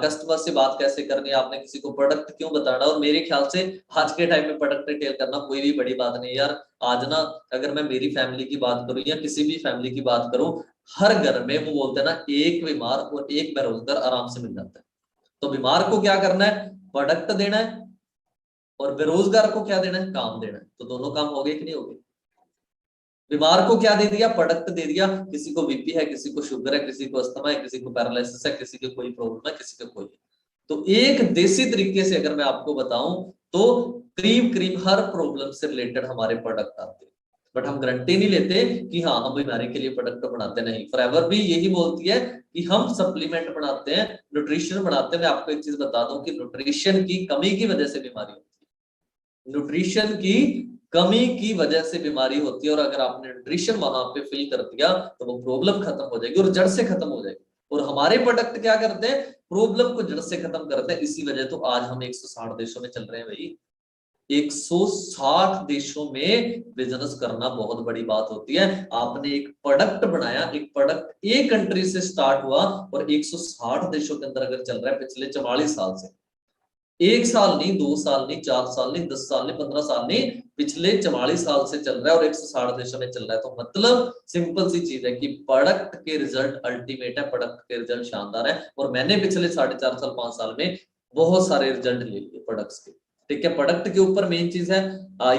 कस्टमर से बात कैसे करनी है, आपने किसी को प्रोडक्ट क्यों बताना। और मेरे ख्याल से आज के टाइम में प्रोडक्ट रिटेल करना कोई भी बड़ी बात नहीं यार। आज ना अगर मैं मेरी फैमिली की बात करूं या किसी भी फैमिली की बात करूं, हर घर में वो बोलते हैं ना, एक बीमार और एक बेरोजगार आराम से मिल जाता है। तो बीमार को क्या करना है, प्रोडक्ट देना है, और बेरोजगार को क्या देना है, काम देना है। तो दोनों काम हो गए कि नहीं हो गए। बीमार को क्या दे दिया, प्रोडक्ट दे दिया। किसी को बीपी है, किसी को शुगर है, किसी को अस्थमा है, किसी को पैरालिसिस है, किसी को कोई प्रॉब्लम है, किसी को कोई है। तो एक देसी तरीके से अगर मैं आपको बताऊं तो करीब करीब हर प्रॉब्लम से रिलेटेड हमारे प्रोडक्ट आते हैं। बट हम गारंटी नहीं लेते कि हाँ हम बीमारी के लिए प्रोडक्ट बनाते नहीं। फॉरएवर भी यही बोलती है कि हम सप्लीमेंट बनाते हैं, न्यूट्रिशन बनाते हैं। मैं आपको एक चीज बता दूं कि न्यूट्रिशन की कमी की वजह से बीमारी होती है, न्यूट्रिशन की कमी की वजह से बीमारी होती है। और अगर आपने न्यूट्रिशन वहां पे फिल कर दिया तो वो प्रॉब्लम खत्म हो जाएगी और जड़ से खत्म हो जाएगी। और हमारे प्रोडक्ट क्या करते हैं, प्रॉब्लम को जड़ से खत्म करते हैं। इसी वजह तो आज हम 160 देशों में चल रहे हैं भाई। 160 देशों में बिजनेस करना बहुत बड़ी बात होती है। आपने एक प्रोडक्ट बनाया, एक प्रोडक्ट एक कंट्री से स्टार्ट हुआ और 160 देशों के अंदर अगर चल रहा है पिछले 44 साल से, 1 साल नहीं, 2 साल नहीं, 4 साल नहीं, 10 साल नहीं, 15 साल नहीं, पिछले 44 साल से चल रहा है और 160 देशों में चल रहा है। तो मतलब सिंपल सी चीज है कि प्रोडक्ट के रिजल्ट अल्टीमेट है, प्रोडक्ट के रिजल्ट शानदार है। और मैंने पिछले 4.5 साल 5 साल में बहुत सारे रिजल्ट ले लिए प्रोडक्ट्स के। ठीक है, प्रोडक्ट के ऊपर मेन चीज है,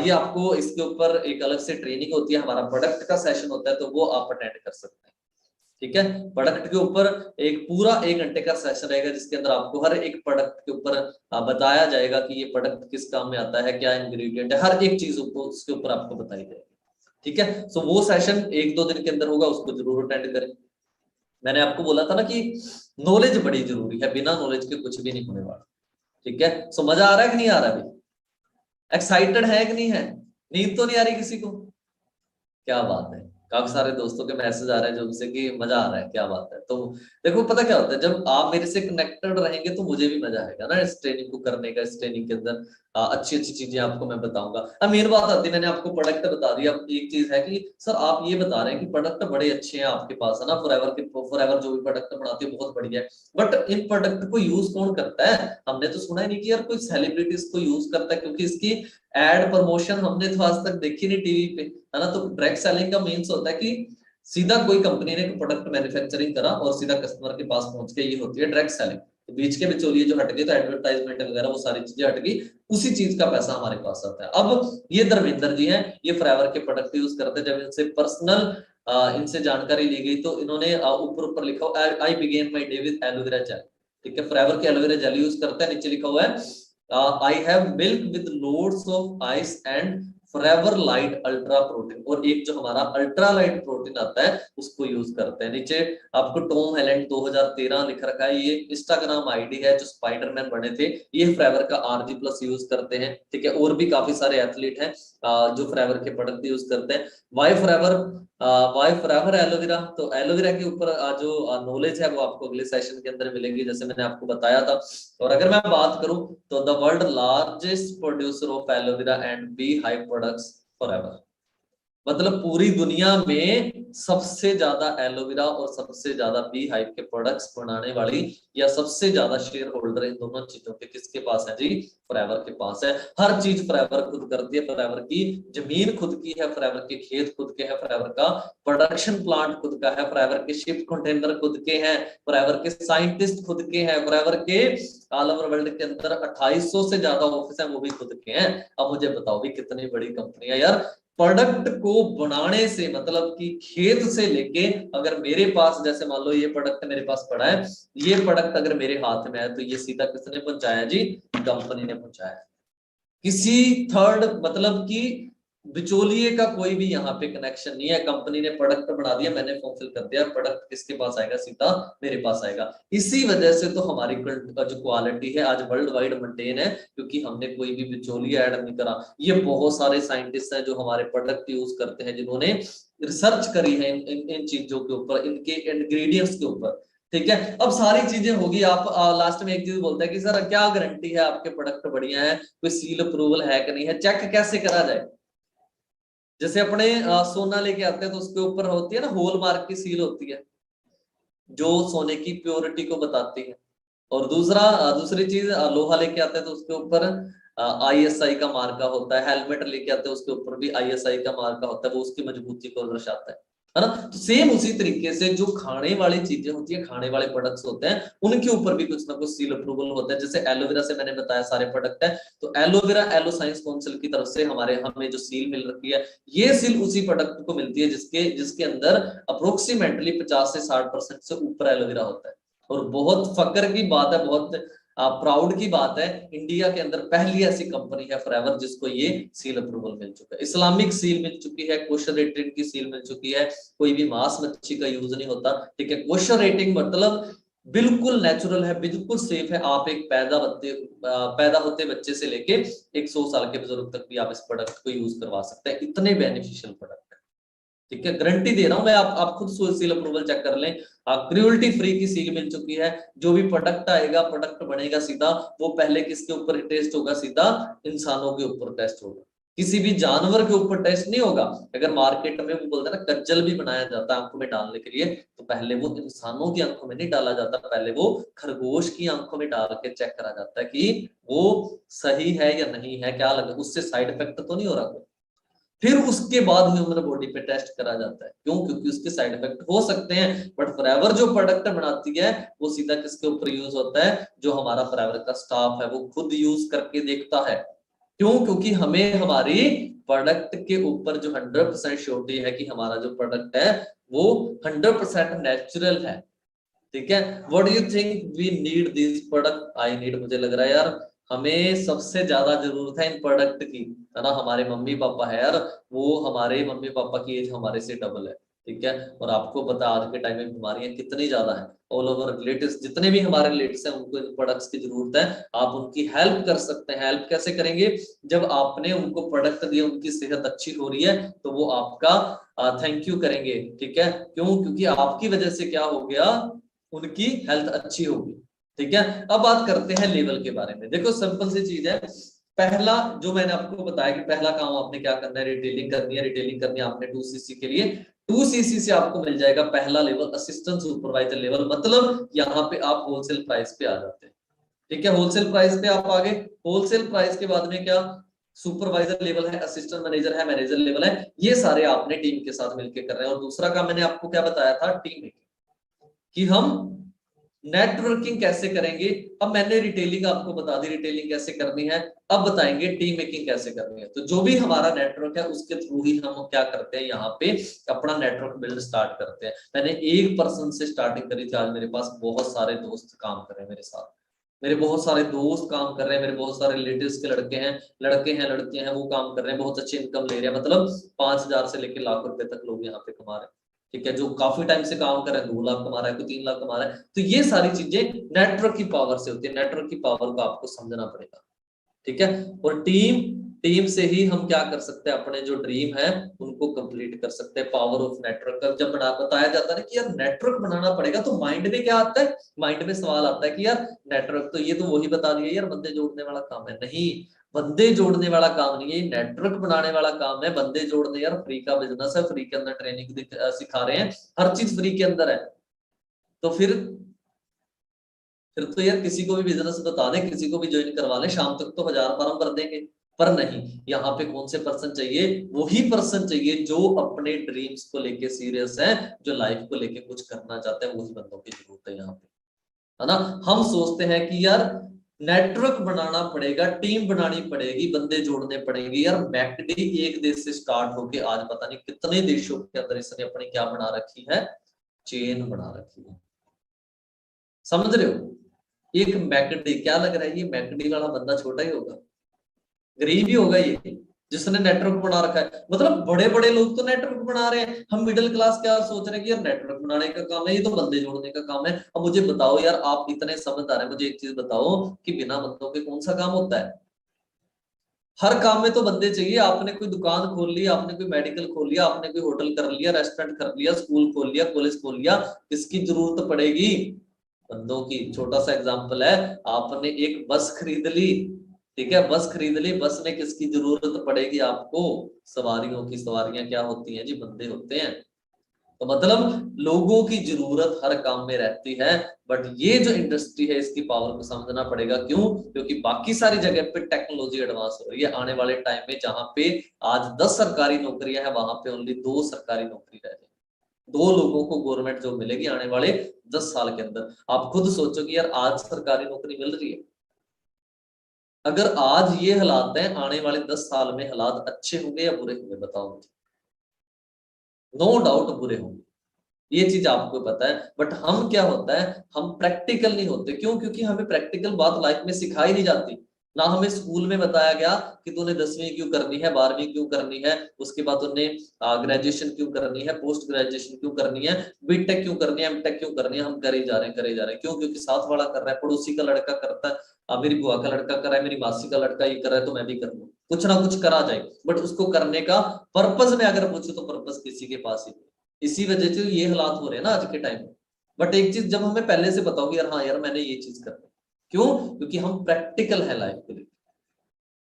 ये आपको इसके ऊपर एक अलग से ट्रेनिंग होती है, हमारा प्रोडक्ट का सेशन होता है, तो वो आप अटेंड कर सकते हैं। ठीक है, प्रोडक्ट के ऊपर एक पूरा 1 घंटे का सेशन रहेगा जिसके अंदर आपको हर एक प्रोडक्ट के ऊपर बताया जाएगा कि ये प्रोडक्ट किस काम में आता है, क्या इंग्रेडिएंट है, हर एक चीज उसके ऊपर आपको बताई जाएगी। ठीक है, सो वो सेशन 1-2 दिन के अंदर होगा, उसको जरूर अटेंड करें। मैंने आपको बोला था ना कि नॉलेज बड़ी जरूरी है, बिना नॉलेज के कुछ भी नहीं होने वाला। ठीक है, सो मजा आ रहा है कि नहीं आ रहा, अभी एक्साइटेड है कि नहीं है, नींद तो नहीं आ रही किसी को, क्या बात है। काफी सारे दोस्तों के मैसेज आ रहे हैं जो उनसे कि मजा आ रहा है, क्या बात है। तो देखो पता क्या होता है, जब आप मेरे से कनेक्टेड रहेंगे तो मुझे भी मजा आएगा ना इस ट्रेनिंग को करने का। इस ट्रेनिंग के अंदर अच्छी अच्छी चीजें आपको मैं बताऊंगा। अब मेन बात आती है, मैंने आपको प्रोडक्ट बता दिया। अब एक चीज है कि सर आप ये बता रहे हैं कि प्रोडक्ट बड़े अच्छे हैं आपके पास, है ना, फॉरएवर जो भी प्रोडक्ट बनाते हैं बहुत बढ़िया है, बट इन प्रोडक्ट को यूज कौन करता है। हमने तो सुना ही नहीं कि यार कोई सेलिब्रिटी इसको यूज करता है, क्योंकि इसकी एड प्रमोशन हमने तो आज तक देखी नहीं टीवी पे, है ना। तो डायरेक्ट सेलिंग का मीन्स होता है कि सीधा कोई कंपनी ने प्रोडक्ट मैन्युफैक्चरिंग करा और सीधा कस्टमर के पास पहुंच के, ये होती है डायरेक्ट सेलिंग। तो बीच के बिचौलिए जो हट गए, तो एडवर्टाइजमेंट वगैरह वो सारी चीजें हट गई, उसी चीज का पैसा हमारे पास आता है। अब ये धर्मेंद्र जी हैं, ये फॉरएवर के प्रोडक्ट यूज करते हैं। जब इनसे पर्सनल इनसे जानकारी ली गई तो इन्होंने ऊपर ऊपर लिखा I begin my day with aloe vera gel. ठीक है, फॉरएवर के एलोवेरा जेल यूज करते हैं। नीचे लिखा हुआ है I have milk with loads of ice and forever light ultra protein, और एक जो हमारा अल्ट्रा लाइट प्रोटीन आता है उसको यूज करते हैं। नीचे आपको टॉम हैलेंड 2013 लिख रखा है, ये इंस्टाग्राम आईडी है जो स्पाइडरमैन बने थे, ये फॉरएवर का RG+ यूज करते हैं। ठीक है, और भी काफी सारे एथलीट हैं जो फॉरएवर के प्रोडक्ट यूज करते हैं। वाई फॉरएवर एलोवेरा, तो एलोवेरा के ऊपर जो नॉलेज है वो आपको अगले सेशन के अंदर मिलेगी, जैसे मैंने आपको बताया था। और अगर मैं बात करूं तो the world largest producer of aloe vera and bee hive products forever, मतलब पूरी दुनिया में सबसे ज्यादा एलोवेरा और सबसे ज्यादा बी हाइव के प्रोडक्ट्स बनाने वाली या सबसे ज्यादा शेयर होल्डर इन दोनों चीजों के किसके पास है जी, फॉरएवर के पास है। हर चीज फॉरएवर खुद करती है, फॉरएवर की जमीन खुद की है, फॉरएवर के खेत खुद के हैं, फॉरएवर का प्रोडक्शन प्लांट खुद का है, फॉरएवर के शिप कंटेनर खुद के हैं, फॉरएवर के साइंटिस्ट खुद के हैं, फॉरएवर के ऑल ओवर वर्ल्ड के अंदर 2800 से ज्यादा ऑफिस है वो भी खुद के हैं। अब मुझे बताओ भी कितनी बड़ी कंपनी है यार। प्रोडक्ट को बनाने से मतलब कि खेत से लेके, अगर मेरे पास जैसे मान लो ये प्रोडक्ट मेरे पास पड़ा है, ये प्रोडक्ट अगर मेरे हाथ में है तो ये सीधा किसने पहुंचाया जी, कंपनी ने पहुंचाया। किसी थर्ड मतलब कि बिचौलिए का कोई भी यहाँ पे कनेक्शन नहीं है। कंपनी ने प्रोडक्ट बना दिया, मैंने फुलफिल कर दिया, प्रोडक्ट किसके पास आएगा, सीधा मेरे पास आएगा। इसी वजह से तो हमारी जो क्वालिटी है आज वर्ल्ड वाइड मेंटेन है, क्योंकि हमने कोई भी बिचौलिया ऐड नहीं करा। ये बहुत सारे साइंटिस्ट हैं जो हमारे प्रोडक्ट यूज करते हैं, जिन्होंने रिसर्च करी है इन चीजों के ऊपर, इनके इंग्रेडिएंट्स के ऊपर। ठीक है, अब सारी चीजें होगी। आप लास्ट में एक चीज बोलते हैं कि सर क्या गारंटी है आपके प्रोडक्ट बढ़िया है, कोई सील अप्रूवल है कि नहीं है, चेक कैसे करा जाए। जैसे अपने सोना लेके आते हैं तो उसके ऊपर होती है ना होल मार्क की सील होती है जो सोने की प्योरिटी को बताती है। और दूसरी चीज लोहा लेके आते हैं तो उसके ऊपर ISI का मार्का होता है, हेलमेट लेके आते हैं उसके ऊपर भी ISI का मार्का होता है, वो उसकी मजबूती को दर्शाता है ना। तो सेम उसी तरीके से जो खाने वाली चीजें होती है, खाने वाले प्रोडक्ट्स होते हैं, उनके ऊपर भी कुछ ना कुछ सील अप्रूवल होता है। जैसे एलोवेरा से मैंने बताया सारे प्रोडक्ट है, तो एलोवेरा एलो साइंस काउंसिल की तरफ से हमें जो सील मिल रखी है, ये सील उसी प्रोडक्ट को मिलती है जिसके अंदर अप्रोक्सीमेटली 50 से 60% से ऊपर एलोवेरा होता है। और बहुत फक्र की बात है, बहुत प्राउड की बात है, इंडिया के अंदर पहली ऐसी कंपनी है फॉरएवर जिसको ये सील अप्रूवल मिल चुका है। इस्लामिक सील मिल चुकी है, कोशर रेटिंग की सील मिल चुकी है, कोई भी मांस मच्छी का यूज नहीं होता, ठीक है। कोशर रेटिंग मतलब बिल्कुल नेचुरल है, बिल्कुल सेफ है। आप एक पैदा होते बच्चे से लेके 100 साल के बुजुर्ग तक भी आप इस प्रोडक्ट को यूज करवा सकते हैं, इतने बेनिफिशियल प्रोडक्ट है, ठीक है। गारंटी दे रहा हूं मैं, आप खुद सील अप्रूवल चेक कर लें। क्रूअल्टी फ्री की सील मिल चुकी है। जो भी प्रोडक्ट आएगा, प्रोडक्ट बनेगा सीधा, वो पहले किसके ऊपर टेस्ट होगा? सीधा इंसानों के ऊपर टेस्ट होगा, किसी भी जानवर के ऊपर टेस्ट नहीं होगा। अगर मार्केट में वो बोलते हैं ना कज्जल भी बनाया जाता है आंखों में डालने के लिए, तो पहले वो इंसानों की आंखों में नहीं डाला जाता, पहले वो खरगोश की आंखों में डाल के चेक करा जाता है कि वो सही है या नहीं है, क्या लगा, उससे साइड इफेक्ट तो नहीं हो रहा। फिर उसके बाद ह्यूमन बॉडी पे टेस्ट करा जाता है। क्यों? क्योंकि उसके साइड इफेक्ट हो सकते हैं। बट फॉरएवर जो प्रोडक्ट बनाती है वो सीधा किसके ऊपर यूज होता है? जो हमारा फॉरएवर का स्टाफ है वो खुद यूज करके देखता है। क्यों? क्योंकि हमें हमारी प्रोडक्ट के ऊपर जो 100% श्योरिटी है कि हमारा जो प्रोडक्ट है वो 100% नेचुरल है, ठीक है। What do you think we need this product? I need, मुझे लग रहा है यार हमें सबसे ज्यादा जरूरत है इन प्रोडक्ट की, है ना। हमारे मम्मी पापा है यार, वो हमारे मम्मी पापा की एज हमारे से डबल है, ठीक है। और आपको पता आज के टाइम में बीमारियां कितनी ज्यादा है। ऑल ओवर रिलेटिव्स, जितने भी हमारे रिलेटिव्स हैं, उनको इन प्रोडक्ट्स की जरूरत है। आप उनकी हेल्प कर सकते हैं। हेल्प कैसे करेंगे? जब आपने उनको प्रोडक्ट दिया, उनकी सेहत अच्छी हो रही है, तो वो आपका थैंक यू करेंगे, ठीक है। क्यों? क्योंकि आपकी वजह से क्या हो गया? उनकी हेल्थ अच्छी होगी, ठीक है। अब बात करते हैं लेवल के बारे में। देखो सिंपल सी चीज है। पहला जो मैंने आपको बताया कि पहला काम आपने क्या करना है, रिटेलिंग करनी है। रिटेलिंग करनी है आपने 2cc के लिए। 2cc से आपको मिल जाएगा पहला लेवल, असिस्टेंट सुपरवाइजर लेवल। मतलब यहाँ पे आप होलसेल प्राइस पे आ जाते हैं, ठीक है। होलसेल प्राइस पे आप आगे, होलसेल प्राइस के बाद में क्या? सुपरवाइजर लेवल है, असिस्टेंट मैनेजर है, मैनेजर लेवल है। ये सारे आपने टीम के साथ मिलकर कर रहे हैं। और दूसरा काम मैंने आपको क्या बताया था? टीम मेकिंग, कि हम नेटवर्किंग कैसे करेंगे। अब मैंने रिटेलिंग आपको बता दी, रिटेलिंग कैसे करनी है। अब बताएंगे टीम मेकिंग कैसे करनी है। तो जो भी हमारा नेटवर्क है उसके थ्रू ही हम क्या करते हैं, यहाँ पे अपना नेटवर्क बिल्ड स्टार्ट करते हैं। मैंने एक पर्सन से स्टार्टिंग करी थी, आज मेरे पास बहुत सारे दोस्त काम कर रहे हैं मेरे साथ। मेरे बहुत सारे दोस्त काम कर रहे हैं, मेरे बहुत सारे रिलेटिव्स के लड़के हैं, लड़कियां हैं, वो काम कर रहे हैं, बहुत अच्छी इनकम ले रहे हैं। मतलब 5,000 से लेकर लाख रुपए तक लोग यहाँ पे कमा रहे हैं, ठीक है। जो काफी टाइम से काम कर रहे हैं, 2 लाख कमा रहा है, कोई 3 लाख कमा रहा है। तो ये सारी चीजें नेटवर्क की पावर से होती है। नेटवर्क की पावर को आपको समझना पड़ेगा, ठीक है। और टीम से ही हम क्या कर सकते हैं, अपने जो ड्रीम है उनको कंप्लीट कर सकते हैं। पावर ऑफ नेटवर्क का जब बताया जाता है कि यार नेटवर्क बनाना पड़ेगा, तो माइंड में क्या आता है? माइंड में सवाल आता है कि यार नेटवर्क तो ये तो वही बता दिया यार, बंदे जोड़ने वाला काम है। नहीं, बंदे जोड़ने वाला काम नहीं है, नेटवर्क बनाने वाला काम है। बंदे जोड़ने, यार फ्री का बिजनेस है, फ्री के अंदर ट्रेनिंग सिखा रहे हैं, हर चीज फ्री के अंदर है। तो फिर तो यार किसी को भी बिजनेस बता दें, किसी को भी ज्वाइन करवा लें, शाम तक तो 1000 फॉर्म भर देंगे। पर नहीं, यहाँ पे कौन से पर्सन चाहिए? वही पर्सन चाहिए जो अपने ड्रीम्स को लेके सीरियस है, जो लाइफ को लेके कुछ करना चाहते हैं। वही बंदों की जरूरत है यहाँ पे, है ना। हम सोचते हैं कि यार नेटवर्क बनाना पड़ेगा, टीम बनानी पड़ेगी, बंदे जोड़ने पड़ेंगे। यार मैकडी एक देश से स्टार्ट होके आज पता नहीं कितने देशों के अंदर इसने अपनी क्या बना रखी है? चेन बना रखी है, समझ रहे हो। एक मैकडी, क्या लग रहा है ये मैकडी वाला बंदा छोटा ही होगा, गरीब ही होगा ये, जिसने नेटवर्क बना रखा है। मतलब बड़े बड़े लोग तो नेटवर्क बना रहे हैं, हम मिडिल क्लास क्या सोच रहे हैं कि यार नेटवर्क बनाने का काम है, ये तो बंदे जोड़ने का काम है। अब मुझे बताओ यार, आप इतने समझदार हैं, मुझे एक चीज बताओ कि बिना बंदों के कौन सा काम होता है? हर काम में तो बंदे चाहिए। आपने कोई दुकान खोल ली, आपने कोई मेडिकल खोल लिया, आपने कोई होटल कर लिया, रेस्टोरेंट कर लिया, स्कूल खोल लिया, कॉलेज खोल लिया, किसकी जरूरत पड़ेगी? बंदों की। छोटा सा एग्जांपल है, आपने एक बस खरीद ली, ठीक है, बस खरीद ली, बस में किसकी जरूरत पड़ेगी आपको? सवारियों की। सवारियां क्या होती हैं जी? बंदे होते हैं। तो मतलब लोगों की जरूरत हर काम में रहती है, बट ये जो इंडस्ट्री है इसकी पावर को समझना पड़ेगा। क्यों? क्योंकि बाकी सारी जगह पे टेक्नोलॉजी एडवांस हो रही है। आने वाले टाइम में जहां पे आज 10 सरकारी नौकरियां हैं, वहां पे ओनली 2 सरकारी नौकरी रह जाएगी। 2 लोगों को गवर्नमेंट जॉब मिलेगी आने वाले 10 साल के अंदर। आप खुद सोचो कि यार आज सरकारी नौकरी मिल रही है, अगर आज ये हालात हैं, आने वाले 10 साल में हालात अच्छे होंगे या बुरे होंगे? बताओ मुझे। नो डाउट बुरे होंगे, ये चीज आपको पता है। बट हम क्या होता है, हम प्रैक्टिकल नहीं होते। क्यों? क्योंकि हमें प्रैक्टिकल बात लाइफ में सिखाई नहीं जाती। ना हमें स्कूल में बताया गया कि तूने 10वीं क्यों करनी है, 12वीं क्यों करनी है, उसके बाद तूने ग्रेजुएशन क्यों करनी है, पोस्ट ग्रेजुएशन क्यों करनी है, बीटेक क्यों करनी है, एमटेक क्यों करनी है। हम करे जा रहे हैं, करे जा रहे हैं। क्यों? क्योंकि साथ वाला कर रहा है, पड़ोसी का लड़का करता है, मेरी बुआ का लड़का कर रहा है, मेरी मासी का लड़का ये कर रहा है, तो मैं भी कर लूं। कुछ ना कुछ करा जाए, बट उसको करने का पर्पज में अगर पूछो तो पर्पज किसी के पास ही। इसी वजह से ये हालात हो रहे हैं ना आज के टाइम में। बट एक चीज जब हमें पहले से बताओगे यार, हाँ यार मैंने ये चीज करनी। क्यों? क्योंकि हम प्रैक्टिकल है लाइफ के लिए।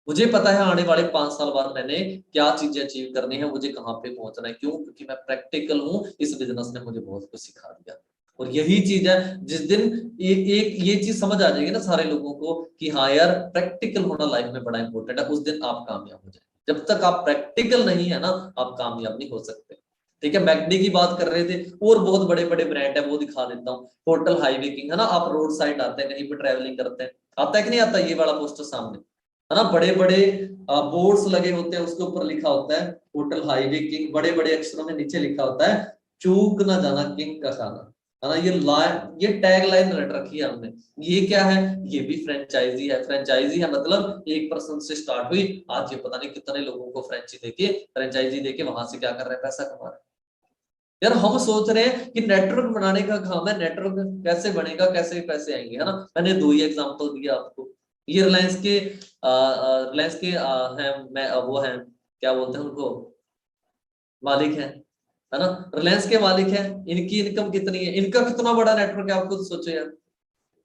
मुझे पता है आने वाले 5 साल बाद मैंने क्या चीजें अचीव करनी है, मुझे कहां पे पहुंचना है। क्यों? क्योंकि मैं प्रैक्टिकल हूं। इस बिजनेस ने मुझे बहुत कुछ सिखा दिया। और यही चीज है, जिस दिन एक ये चीज समझ आ जाएगी ना सारे लोगों को कि हाँ यार प्रैक्टिकल होना लाइफ में बड़ा इंपॉर्टेंट है, उस दिन आप कामयाब हो जाएंगे। जब तक आप प्रैक्टिकल नहीं है ना, आप कामयाब नहीं हो सकते। ठीक है, मैकडी की बात कर रहे थे, और बहुत बड़े बड़े ब्रांड है, वो दिखा देता हूँ। होटल हाईवे किंग है ना, आप रोड साइड आते हैं, कहीं पे ट्रैवलिंग करते हैं, आता है कि नहीं आता ये वाला पोस्टर सामने, है ना? बड़े बड़े बोर्ड्स लगे होते हैं, उसके ऊपर लिखा होता है होटल हाईवे किंग, बड़े बड़े अक्षरों में नीचे लिखा होता है चूक ना जाना किंग का खाना, है ना? ये टैग लाइन रट रखी है हमने। ये क्या है? ये भी फ्रेंचाइजी है। फ्रेंचाइजी है मतलब 1% से स्टार्ट हुई, आज ये पता नहीं कितने लोगों को फ्रेंचाइजी देके वहां से क्या कर रहे हैं, पैसा कमा रहे हैं। यार हम सोच रहे हैं कि नेटवर्क बनाने का काम है, नेटवर्क कैसे बनेगा, कैसे पैसे आएंगे, है ना? मैंने 2 ही एग्जांपल दिया आपको। ये रिलायंस के हैं, मैं वो हैं, क्या बोलते हैं उनको, मालिक है ना? रिलायंस के मालिक हैं। इनकी इनकम कितनी है, इनका कितना बड़ा नेटवर्क है, आप खुद सोचो यार।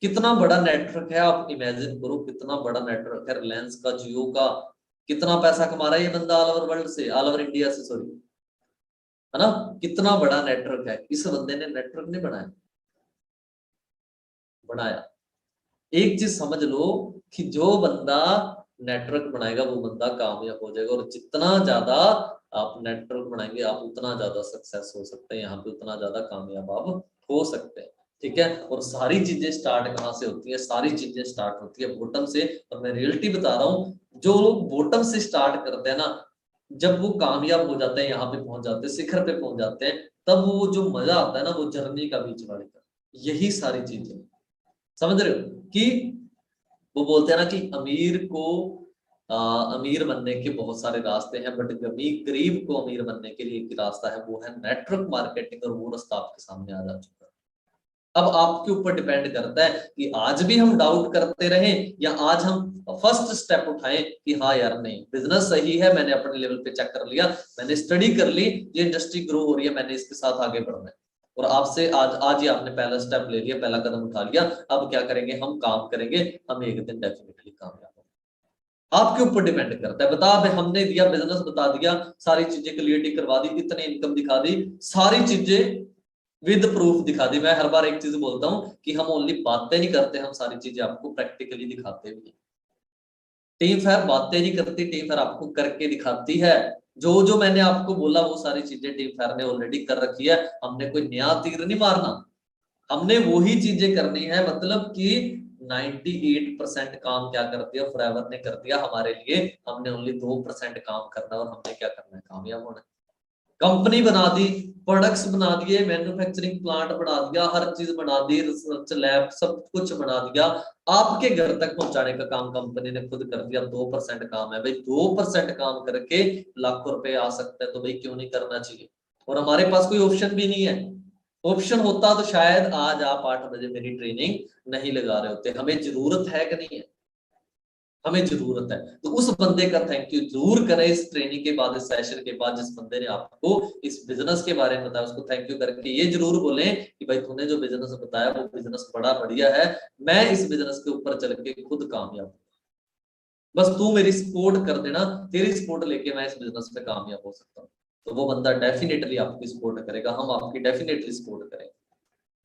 कितना बड़ा नेटवर्क है, आप इमेजिन करो कितना बड़ा नेटवर्क है रिलायंस का, जियो का। कितना पैसा कमा रहा है ये बंदा ऑल ओवर वर्ल्ड से, ऑल ओवर इंडिया से, सॉरी, है ना? कितना बड़ा नेटवर्क है। इस बंदे ने नेटवर्क नहीं बनाया, बनाया। एक चीज समझ लो कि जो बंदा नेटवर्क बनाएगा वो बंदा कामयाब हो जाएगा। और जितना ज्यादा आप नेटवर्क बनाएंगे, आप उतना ज्यादा सक्सेस हो सकते हैं, यहाँ पे उतना ज्यादा कामयाब आप हो सकते हैं। ठीक है, और सारी चीजें स्टार्ट कहाँ से होती है? सारी चीजें स्टार्ट होती है बॉटम से। और मैं रियलिटी बता रहा हूँ, जो लोग बॉटम से स्टार्ट करते हैं ना, जब वो कामयाब हो जाते हैं, यहाँ पे पहुंच जाते हैं, शिखर पे पहुंच जाते हैं, तब वो जो मजा आता है ना, वो जर्नी का, बीच वाले का। यही सारी चीजें समझ रहे हो कि वो बोलते हैं ना कि अमीर बनने के बहुत सारे रास्ते हैं, बट गरीब को अमीर बनने के लिए एक रास्ता है, वो है नेटवर्क मार्केटिंग। और वो रास्ता आपके सामने आ जा चुका है। अब आपके ऊपर डिपेंड करता है कि आज भी हम डाउट करते रहें, या आज हम फर्स्ट स्टेप उठाएं कि हाँ यार नहीं, बिजनेस सही है, मैंने अपने लेवल पे चेक कर लिया, मैंने स्टडी कर ली, ये इंडस्ट्री ग्रो हो रही है, मैंने इसके साथ आगे बढ़ना है। और आपसे आज आज ही आपने पहला स्टेप ले लिया, पहला कदम उठा लिया। अब क्या करेंगे? हम काम करेंगे, हम एक दिन डेफिनेटली कामयाब होंगे। आपके ऊपर डिपेंड करता है। बता, हमने दिया बिजनेस, बता दिया, सारी चीजें क्लियरिटी करवा दी, इतनी इनकम दिखा दी, सारी चीजें विद प्रूफ दिखा दी। मैं हर बार एक चीज बोलता हूं कि हम ओनली बातें नहीं करते, हम सारी चीजें आपको प्रैक्टिकली दिखाते भी हैं। टीम फेयर बातें नहीं करती, टीम फेयर आपको करके दिखाती है। जो जो मैंने आपको बोला वो सारी चीजें टीम फेयर ने ऑलरेडी कर रखी है। हमने कोई नया तीर नहीं मारना, हमने वही चीजें करनी है। मतलब कि 98% काम क्या कर दिया, फॉरएवर ने कर दिया हमारे लिए। हमने ओनली 2% काम करना है, और हमने क्या करना है? कामयाब होना है। कंपनी बना दी, प्रोडक्ट्स बना दिए, मैन्युफैक्चरिंग प्लांट बना दिया, हर चीज बना दी, रिसर्च लैब सब कुछ बना दिया, आपके घर तक पहुंचाने का काम कंपनी ने खुद कर दिया। 2% काम है भाई, 2% काम करके लाखों रुपए आ सकते हैं, तो भाई क्यों नहीं करना चाहिए? और हमारे पास कोई ऑप्शन भी नहीं है। ऑप्शन होता तो शायद आज आप 8 बजे मेरी ट्रेनिंग नहीं लगा रहे होते। हमें जरूरत है कि नहीं है? हमें जरूरत है। तो उस बंदे का थैंक यू जरूर करें इस ट्रेनिंग के बाद, इस सेशन के बाद, जिस बंदे ने आपको इस बिजनेस के बारे में बताया, उसको थैंक यू करके ये जरूर बोलें कि भाई तूने जो बिजनेस बताया वो बिजनेस बड़ा बढ़िया है, मैं इस बिजनेस के ऊपर चल के खुद कामयाब हूं। बस तू मेरी सपोर्ट कर देना, तेरी सपोर्ट लेके मैं इस बिजनेस में कामयाब हो सकता हूँ। तो वो बंदा डेफिनेटली आपकी सपोर्ट करेगा, हम आपकी डेफिनेटली सपोर्ट करेंगे।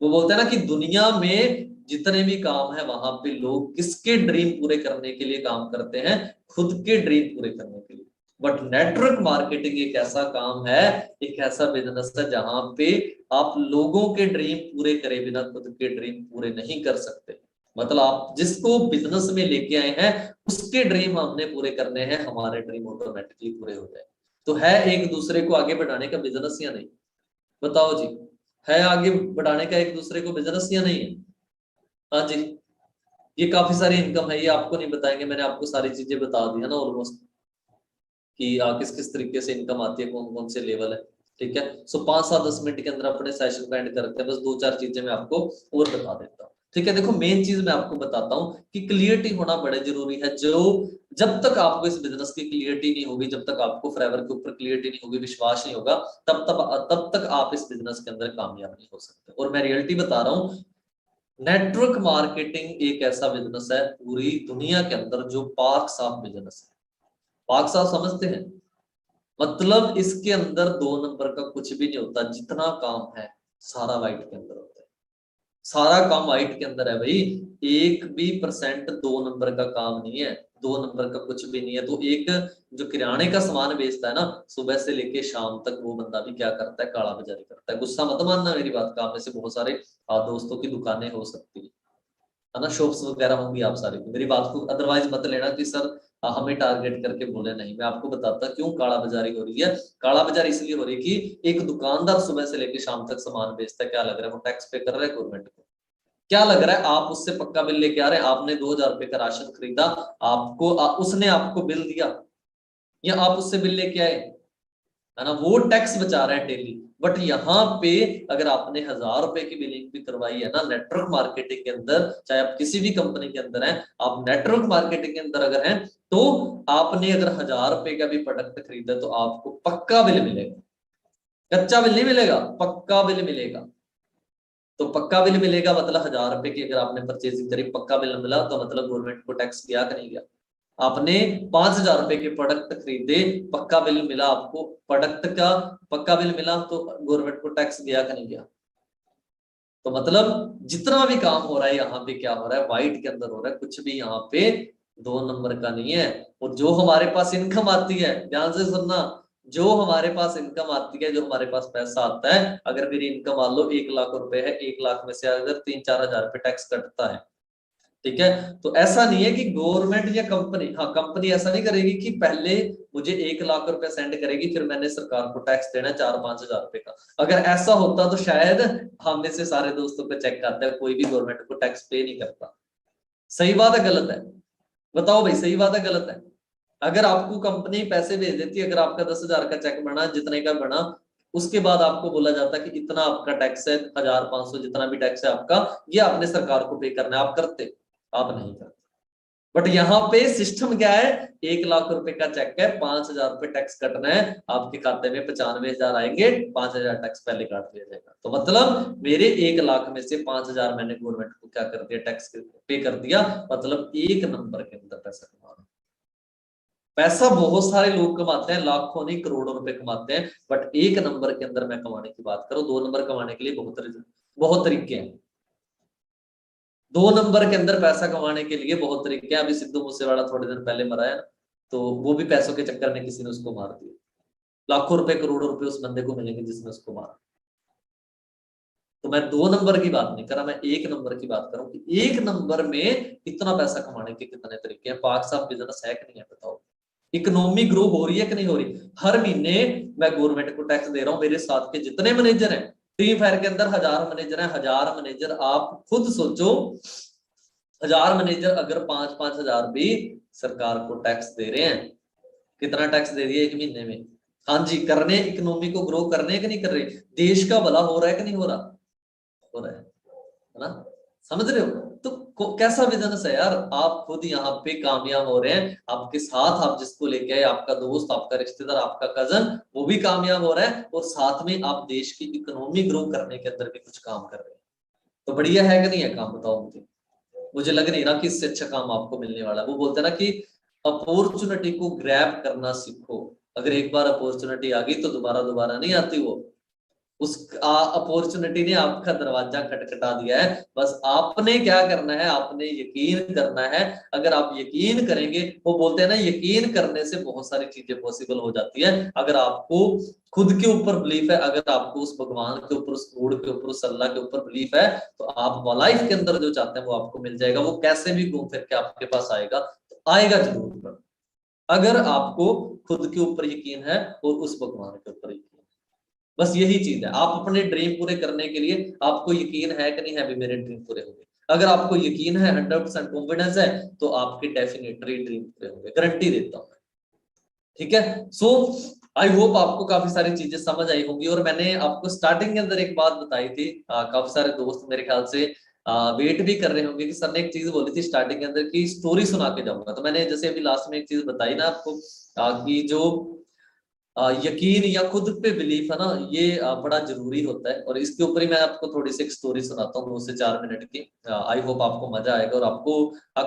वो बोलते हैं ना कि दुनिया में जितने भी काम है वहां पे लोग किसके ड्रीम पूरे करने के लिए काम करते हैं, खुद के ड्रीम पूरे करने के लिए। बट नेटवर्क मार्केटिंग एक ऐसा काम है, एक ऐसा बिजनेस है जहां पे आप लोगों के ड्रीम पूरे करे बिना खुद के ड्रीम पूरे नहीं कर सकते। मतलब आप जिसको बिजनेस में लेके आए हैं उसके ड्रीम हमने पूरे करने हैं, हमारे ड्रीम ऑटोमेटिकली पूरे हो जाए। तो है एक दूसरे को आगे बढ़ाने का बिजनेस या नहीं, बताओ जी, है आगे बढ़ाने का एक दूसरे को बिजनेस या नहीं है? हाँ जी, ये काफी सारी इनकम है, ये आपको नहीं बताएंगे, मैंने आपको सारी चीजें बता दी है ना ऑलमोस्ट, कि किस किस तरीके से इनकम आती है, कौन कौन से लेवल है। ठीक है, सो 5-7-10 मिनट के अंदर अपने सेशन को एंड करते हैं, बस 2-4 चीजें मैं आपको और बता देता हूँ। ठीक है, देखो मेन चीज मैं आपको बताता हूँ कि क्लियरिटी होना बड़े जरूरी है। जो जब तक आपको इस बिजनेस की क्लियरिटी नहीं होगी, जब तक आपको फॉरएवर के ऊपर क्लियरिटी नहीं होगी, विश्वास नहीं होगा, तब तक आप इस बिजनेस के अंदर कामयाब नहीं हो सकते। और मैं रियलिटी बता रहा हूँ, नेटवर्क मार्केटिंग एक ऐसा बिजनेस है पूरी दुनिया के अंदर जो पाक साफ बिजनेस है। पाक साफ समझते हैं, मतलब इसके अंदर 2 नंबर का कुछ भी नहीं होता, जितना काम है सारा वाइट के अंदर होता है, सारा काम वाइट के अंदर है भाई। 1% भी 2 नंबर का काम नहीं है, 2 नंबर का कुछ भी नहीं है। तो एक जो किराने का सामान बेचता है ना, सुबह से लेके शाम तक वो बंदा भी क्या करता है, काला बाजारी करता है। गुस्सा मत मानना मेरी बात का, आप में से बहुत सारे दोस्तों की दुकानें हो सकती है ना, शॉप्स वगैरह होंगी आप सारे की, मेरी बात को अदरवाइज मत लेना कि सर हमें टारगेट करके बोले, नहीं, मैं आपको बताता क्यों काला बाजारी हो रही है। काला बाजारी इसलिए हो रही है कि एक दुकानदार सुबह से लेकर शाम तक सामान बेचता है, क्या लग रहा है वो टैक्स पे कर रहा है गवर्नमेंट को? क्या लग रहा है आप उससे पक्का बिल लेके आ रहे हैं? आपने 2,000 रुपए का राशन खरीदा, आपको उसने आपको बिल दिया या आप उससे बिल लेके आए, है ना, वो टैक्स बचा रहा है डेली। बट यहाँ पे अगर आपने 1,000 रुपए की बिलिंग भी करवाई है ना नेटवर्क मार्केटिंग के अंदर, चाहे आप किसी भी कंपनी के अंदर हैं, आप नेटवर्क मार्केटिंग के अंदर अगर हैं, तो आपने अगर 1,000 रुपए का भी प्रोडक्ट खरीदा तो आपको पक्का बिल मिलेगा, कच्चा बिल नहीं मिलेगा, पक्का बिल मिलेगा। तो पक्का बिल मिलेगा मतलब 1,000 रुपए की अगर आपने परचेजिंग करी, पक्का बिल मिला, तो मतलब गवर्नमेंट को टैक्स गया कि नहीं गया? आपने 5,000 रुपए के प्रोडक्ट खरीदे, पक्का बिल मिला आपको, प्रोडक्ट का पक्का बिल मिला, तो गवर्नमेंट को टैक्स गया कि नहीं गया? तो मतलब जितना भी काम हो रहा है यहाँ पे क्या हो रहा है, व्हाइट के अंदर हो रहा है, कुछ भी यहाँ पे 2 नंबर का नहीं है। और जो हमारे पास इनकम आती है, ध्यान से सुनना, जो हमारे पास इनकम आती है, जो हमारे पास पैसा आता है, अगर मेरी इनकम मान लो 1,00,000 रुपए है, 1,00,000 में से अगर 3-4 हजार रुपए टैक्स कटता है, ठीक है, तो ऐसा नहीं है कि गवर्नमेंट या कंपनी, हाँ कंपनी ऐसा नहीं करेगी कि पहले मुझे 1,00,000 रुपए सेंड करेगी फिर मैंने सरकार को टैक्स देना है 4-5 हजार रुपए का। अगर ऐसा होता तो शायद हम में से सारे दोस्तों को चेक करते हैं, कोई भी गवर्नमेंट को टैक्स पे नहीं करता। सही बात है गलत है? बताओ भाई, सही बात है गलत है? अगर आपको कंपनी पैसे भेज देती है, अगर आपका 10,000 का चेक बना, जितने का बना, उसके बाद आपको बोला जाता है कि इतना आपका टैक्स है, 1,500 जितना भी टैक्स है आपका, ये आपने सरकार को पे करना है, आप करते? आप नहीं करते। बट यहाँ पे सिस्टम क्या है, 1,00,000 रुपए का चेक है, 5,000 रुपए टैक्स कटना है, आपके खाते में 95,000 आएंगे, 5,000 टैक्स पहले काट दिया जाएगा। तो मतलब मेरे 1,00,000 में से 5,000 मैंने गवर्नमेंट को क्या कर दिया, टैक्स पे कर दिया, मतलब 1 नंबर के अंदर पैसा कमा रहा हूं। पैसा बहुत सारे लोग कमाते हैं, लाखों नहीं करोड़ों रुपए कमाते हैं, बट 1 नंबर के अंदर मैं कमाने की बात करूं, 2 नंबर कमाने के लिए बहुत तरीके हैं। 2 नंबर के अंदर पैसा कमाने के लिए बहुत तरीके हैं। अभी सिद्धू मूसेवाला थोड़े दिन पहले मरा है, तो वो भी पैसों के चक्कर में किसी ने उसको मार दिया, लाखों रुपए करोड़ों रुपए उस बंदे को मिलेंगे जिसने उसको मारा। तो मैं 2 नंबर की बात नहीं कर रहा, मैं 1 नंबर की बात कर रहा हूँ कि 1 नंबर में इतना पैसा कमाने के कितने तरीके हैं। पाक साहब बिजनेस है कि नहीं है, बताओ? इकोनॉमी ग्रो हो रही है कि नहीं हो रही? हर महीने मैं गवर्नमेंट को टैक्स दे रहा हूँ, मेरे साथ के जितने मैनेजर हैं, फ्री फायर के अंदर 1,000 मैनेजर हैं, 1,000 मैनेजर, आप खुद सोचो, 1,000 मैनेजर अगर 5-5 हजार भी सरकार को टैक्स दे रहे हैं, कितना टैक्स दे दिए 1 महीने में? हाँ जी, करने इकोनॉमी को ग्रो करने कि नहीं कर रहे? देश का भला हो रहा है कि नहीं हो रहा? हो रहा है ना? समझ रहे हो? तो कैसा बिजनेस है यार, आप खुद यहाँ पे कामयाब हो रहे हैं, आपके साथ आप जिसको लेके आए, आपका दोस्त, आपका रिश्तेदार, आपका कजन, वो भी कामयाब हो रहा है, और साथ में आप देश की इकोनॉमी ग्रो करने के अंदर भी कुछ काम कर रहे हैं। तो बढ़िया है कि नहीं है काम, बताओ मुझे? मुझे लग नहीं रहा कि इससे अच्छा काम आपको मिलने वाला है। वो बोलते हैं ना कि अपॉर्चुनिटी को ग्रैब करना सीखो, अगर एक बार अपॉर्चुनिटी आ गई तो दोबारा दोबारा नहीं आती वो। उस अपॉर्चुनिटी ने आपका दरवाजा खटखटा दिया है, बस आपने क्या करना है, आपने यकीन करना है। अगर आप यकीन करेंगे, वो बोलते हैं ना, यकीन करने से बहुत सारी चीजें पॉसिबल हो जाती है। अगर आपको खुद के ऊपर बिलीफ है, अगर आपको उस भगवान के ऊपर, उस गॉड के ऊपर, उस अल्लाह के ऊपर बिलीफ है, तो आप लाइफ के अंदर जो चाहते हैं वो आपको मिल जाएगा। वो कैसे भी घूम फिर के आपके पास आएगा, तो आएगा जरूर, अगर आपको खुद के ऊपर यकीन है और उस भगवान के ऊपर यकीन। बस यही चीज है। आप अपने ड्रीम पूरे करने के लिए आपको यकीन है कि नहीं है भी मेरे ड्रीम पूरे होंगे। अगर आपको यकीन है, 100% कॉन्फिडेंस है, तो आपके डेफिनेटली ड्रीम पूरे होंगे, गारंटी देता हूं। ठीक है। सो आई होप आपको काफी सारी चीजें समझ आई होंगी। और मैंने आपको स्टार्टिंग के अंदर एक बात बताई थी, काफी सारे दोस्त मेरे ख्याल से वेट भी कर रहे होंगे कि सर ने एक चीज बोली थी स्टार्टिंग के अंदर की स्टोरी सुना के जाऊंगा। तो मैंने जैसे अभी लास्ट में एक चीज बताई ना आपको, कि जो यकीन या खुद पे बिलीफ है ना, ये बड़ा जरूरी होता है। और इसके ऊपर ही मैं आपको थोड़ी सी एक स्टोरी सुनाता हूँ, 2 से 4 मिनट की। आई होप आपको मजा आएगा और आपको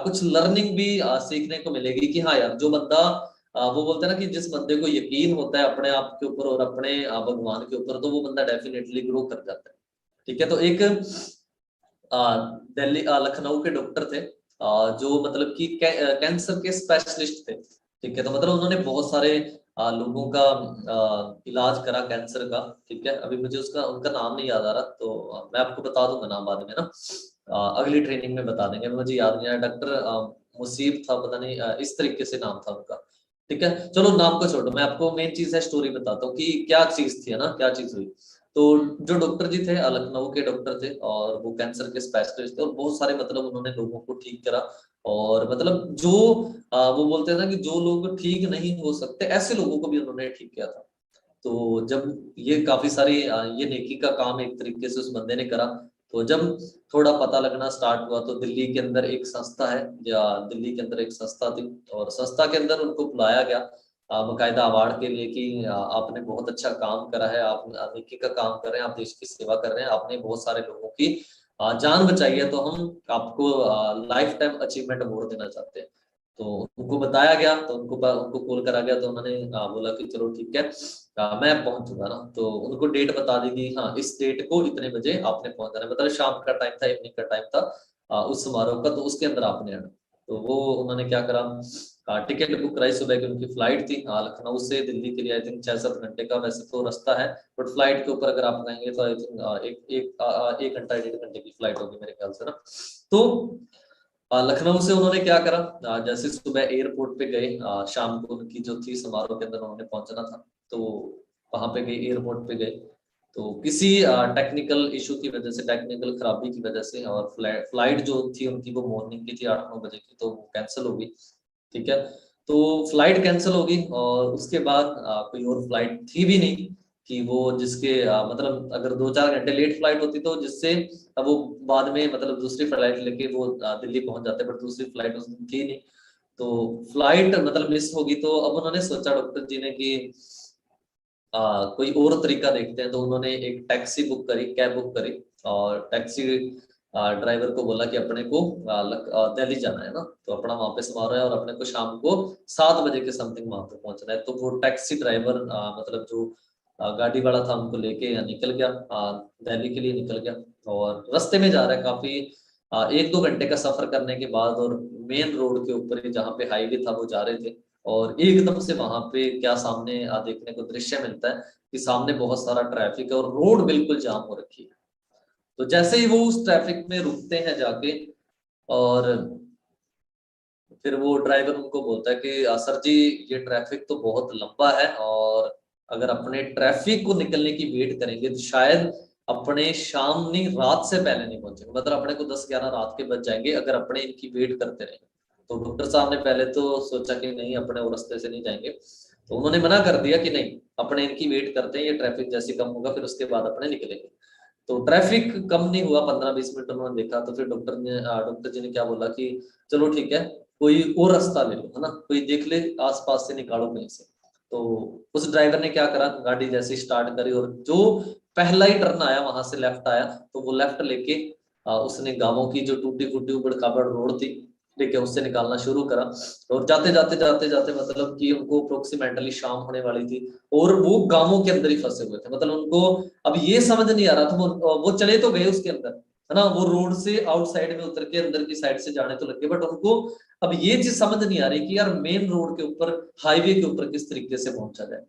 कुछ लर्निंग भी सीखने को मिलेगी कि हाँ यार, जो बंदा वो बोलते हैं ना कि जिस बंदे को यकीन होता है अपने आप के ऊपर और अपने भगवान के ऊपर, तो वो बंदा डेफिनेटली ग्रो कर जाता है। ठीक है। तो एक दिल्ली लखनऊ के डॉक्टर थे, जो मतलब कि कैंसर के स्पेशलिस्ट थे। ठीक है। तो मतलब उन्होंने बहुत सारे लोगों का इलाज करा कैंसर का। ठीक है। अभी मुझे उसका उनका नाम नहीं याद आ रहा, तो मैं आपको बता दूंगा नाम बाद में ना, अगली ट्रेनिंग में बता देंगे। मुझे याद नहीं आया, डॉक्टर मुसीब था, पता नहीं इस तरीके से नाम था उनका। ठीक है। चलो नाम को छोड़ो, मैं आपको मेन चीज है स्टोरी बताता हूँ कि क्या चीज थी, है ना, क्या चीज हुई। तो जो डॉक्टर जी थे, लखनऊ के डॉक्टर थे, और वो कैंसर के स्पेशलिस्ट थे, और बहुत सारे मतलब उन्होंने लोगों को ठीक करा। और मतलब जो वो बोलते हैं ना कि जो लोग ठीक नहीं हो सकते, ऐसे लोगों को भी उन्होंने ठीक किया था। तो जब ये काफी सारी ये नेकी का काम एक तरीके से उस बंदे ने करा, तो जब थोड़ा पता लगना स्टार्ट हुआ, तो दिल्ली के अंदर एक संस्था है, या दिल्ली के अंदर एक संस्था थी, और संस्था के अंदर उनको बुलाया गया बकायदा अवार्ड के लिए कि आपने बहुत अच्छा काम करा है, आप नेकी का काम कर रहे हैं, आप देश की सेवा कर रहे हैं, आपने बहुत सारे लोगों की जान बचाई है, तो हम आपको लाइफ टाइम अचीवमेंट अवार्ड देना चाहते हैं। तो उनको बताया गया, तो उनको कॉल करा गया, तो उन्होंने बोला कि चलो ठीक है, मैं पहुंचूंगा ना। तो उनको डेट बता दी कि हाँ, इस डेट को इतने बजे आपने पहुंचना है, मतलब शाम का टाइम था, इवनिंग का टाइम था उस समारोह का, तो उसके अंदर आपने आना। तो वो उन्होंने क्या करा, टिकट बुक कराई, सुबह की उनकी फ्लाइट थी लखनऊ से दिल्ली के लिए। आई थिंक 6-7 घंटे का वैसे तो रास्ता है, बट फ्लाइट के ऊपर अगर आप रहेंगे तो आई थिंक एक घंटा 1.5 घंटे की फ्लाइट होगी मेरे ख्याल से ना। तो लखनऊ से उन्होंने क्या करा, जैसे सुबह एयरपोर्ट पे गए, शाम को उनकी जो थी समारोह के अंदर उन्होंने पहुंचना था, तो वहां पे गए, एयरपोर्ट पे गए। तो किसी टेक्निकल इशू की वजह से, टेक्निकल खराबी की वजह से, और फ्लाइट जो थी उनकी वो मॉर्निंग की थी 8-9 बजे की, तो वो कैंसिल हो गई। ठीक है। तो फ्लाइट कैंसिल हो गई, और उसके बाद कोई और फ्लाइट थी भी नहीं कि वो जिसके मतलब अगर 2-4 घंटे लेट फ्लाइट होती तो जिससे अब वो बाद में मतलब दूसरी फ्लाइट लेके वो दिल्ली पहुंच जाते, बट दूसरी फ्लाइट उस दिन थी नहीं। तो फ्लाइट मतलब मिस होगी, तो अब उन्होंने सोचा डॉक्टर जी ने कि कोई और तरीका देखते हैं। तो उन्होंने एक टैक्सी बुक करी, कैब बुक करी, और टैक्सी ड्राइवर को बोला कि अपने को दिल्ली जाना है ना, तो अपना वहां पे समारोह है और अपने को शाम को 7 बजे के समथिंग वहां पे पहुंचना है। तो वो टैक्सी ड्राइवर मतलब जो गाड़ी वाला था उनको लेके निकल गया, दिल्ली के लिए निकल गया। और रास्ते में जा रहा है, काफी 1-2 घंटे का सफर करने के बाद, और मेन रोड के ऊपर ही जहाँ पे हाईवे था वो जा रहे थे, और एकदम से वहां पे क्या सामने देखने को दृश्य मिलता है कि सामने बहुत सारा ट्रैफिक है और रोड बिल्कुल जाम हो रखी है। तो जैसे ही वो उस ट्रैफिक में रुकते हैं जाके, और फिर वो ड्राइवर उनको बोलता है कि सर जी, ये ट्रैफिक तो बहुत लंबा है, और अगर अपने ट्रैफिक को निकलने की वेट करेंगे तो शायद अपने शाम नहीं, रात से पहले नहीं पहुंचेंगे, मतलब अपने को 10-11 रात के बज जाएंगे अगर अपने इनकी वेट करते रहेंगे। तो डॉक्टर साहब ने पहले तो सोचा कि नहीं, अपने वो रास्ते से नहीं जाएंगे। तो उन्होंने मना कर दिया कि नहीं, अपने इनकी वेट करते हैं, ये ट्रैफिक जैसे कम होगा फिर उसके बाद अपने निकलेंगे। तो ट्रैफिक कम नहीं हुआ, 15-20 मिनट उन्होंने देखा, तो फिर डॉक्टर जी ने क्या बोला कि चलो ठीक है, कोई और रास्ता ले लो, है ना, कोई देख ले, आसपास से निकालो कहीं से। तो उस ड्राइवर ने क्या करा, गाड़ी जैसे स्टार्ट करी, और जो पहला ही टर्न आया वहां से लेफ्ट आया, तो वो लेफ्ट लेके उसने गांवों की जो टूटी फूटी उबड़ खाबड़ रोड थी ठीक है, उससे निकालना शुरू करा। और जाते जाते जाते जाते मतलब कि उनको अप्रोक्सीमेटली शाम होने वाली थी, और वो गांवों के अंदर ही फंसे हुए थे। मतलब उनको अब ये समझ नहीं आ रहा था, वो चले तो गए उसके अंदर, है ना, वो रोड से आउटसाइड में उतर के अंदर की साइड से जाने तो लगे, बट उनको अब ये चीज समझ नहीं आ रही कि यार मेन रोड के ऊपर, हाईवे के ऊपर किस तरीके से पहुंचा जाए।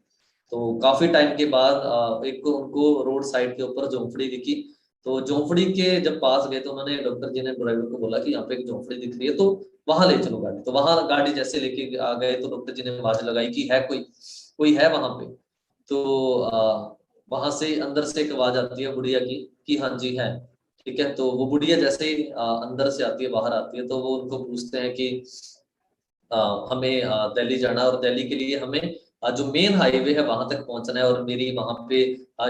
तो काफी टाइम के बाद एक उनको रोड साइड के ऊपर झोंपड़ी दिखी। तो झोंपड़ी के जब पास गए तो उन्होंने, डॉक्टर जी ने ड्राइवर को बोला कि यहाँ पे एक झोंपड़ी दिख रही है, तो वहां ले चलो गाड़ी। तो वहां गाड़ी जैसे लेके आ गए तो डॉक्टर जी ने आवाज लगाई कि है कोई, कोई है वहां पे। तो वहां से अंदर से एक आवाज आती है बुढ़िया की कि हाँ जी है। ठीक है, तो वो बुढ़िया जैसे ही अंदर से आती है, बाहर आती है, तो वो उनको पूछते हैं कि हमें दिल्ली जाना, और दिल्ली के लिए हमें जो मेन हाईवे है वहां तक पहुंचना है, और मेरी वहां पे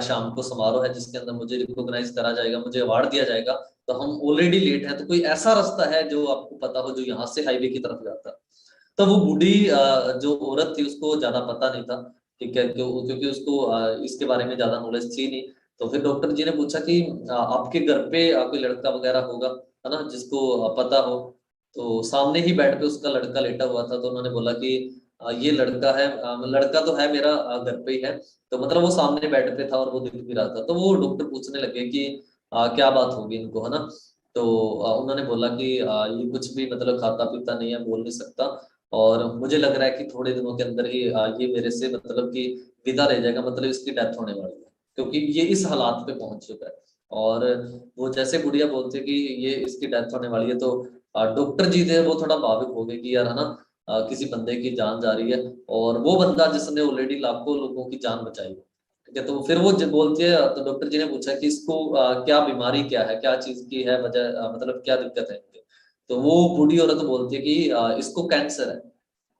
शाम को समारोह है जिसके अंदर मुझे रिकॉग्नाइज करा जाएगा, मुझे अवार्ड दिया जाएगा। तो हम ऑलरेडी लेट हैं, तो कोई ऐसा रास्ता है जो आपको पता हो जो यहाँ से हाईवे की तरफ जाता है। तो वो बूढ़ी जो औरत थी उसको ज्यादा पता नहीं था। ठीक है, क्योंकि उसको इसके बारे में ज्यादा नॉलेज थी नहीं। तो फिर डॉक्टर जी ने पूछा कि आपके घर पे कोई लड़का वगैरह होगा, है ना, जिसको पता हो। तो सामने ही बेड पे उसका लड़का लेटा हुआ था। तो उन्होंने बोला कि ये लड़का है, लड़का तो है मेरा, घर पे ही है। तो मतलब वो सामने बेड पे था और वो दिख भी रहा था। तो वो डॉक्टर पूछने लगे कि क्या बात होगी इनको, है ना। तो उन्होंने बोला कि ये कुछ भी मतलब खाता पीता नहीं है, बोल नहीं सकता, और मुझे लग रहा है कि थोड़े दिनों के अंदर ही ये मेरे से मतलब कि विदा रह जाएगा, मतलब इसकी डेथ होने वाली है, क्योंकि ये इस हालात पे पहुंच चुका है। और वो जैसे गुड़िया बोलते कि ये इसकी डेथ होने वाली है, तो डॉक्टर जी थे वो थोड़ा भावुक हो गए कि यार, है ना, किसी बंदे की जान जा रही है, और वो बंदा जिसने ऑलरेडी लाखों लोगों की जान बचाई। ठीक है, तो फिर वो बोलती है, तो डॉक्टर जी ने पूछा कि इसको क्या बीमारी क्या है, क्या चीज की है वजह, मतलब क्या दिक्कत है इनके। तो वो बूढ़ी औरत बोलती है कि इसको कैंसर है,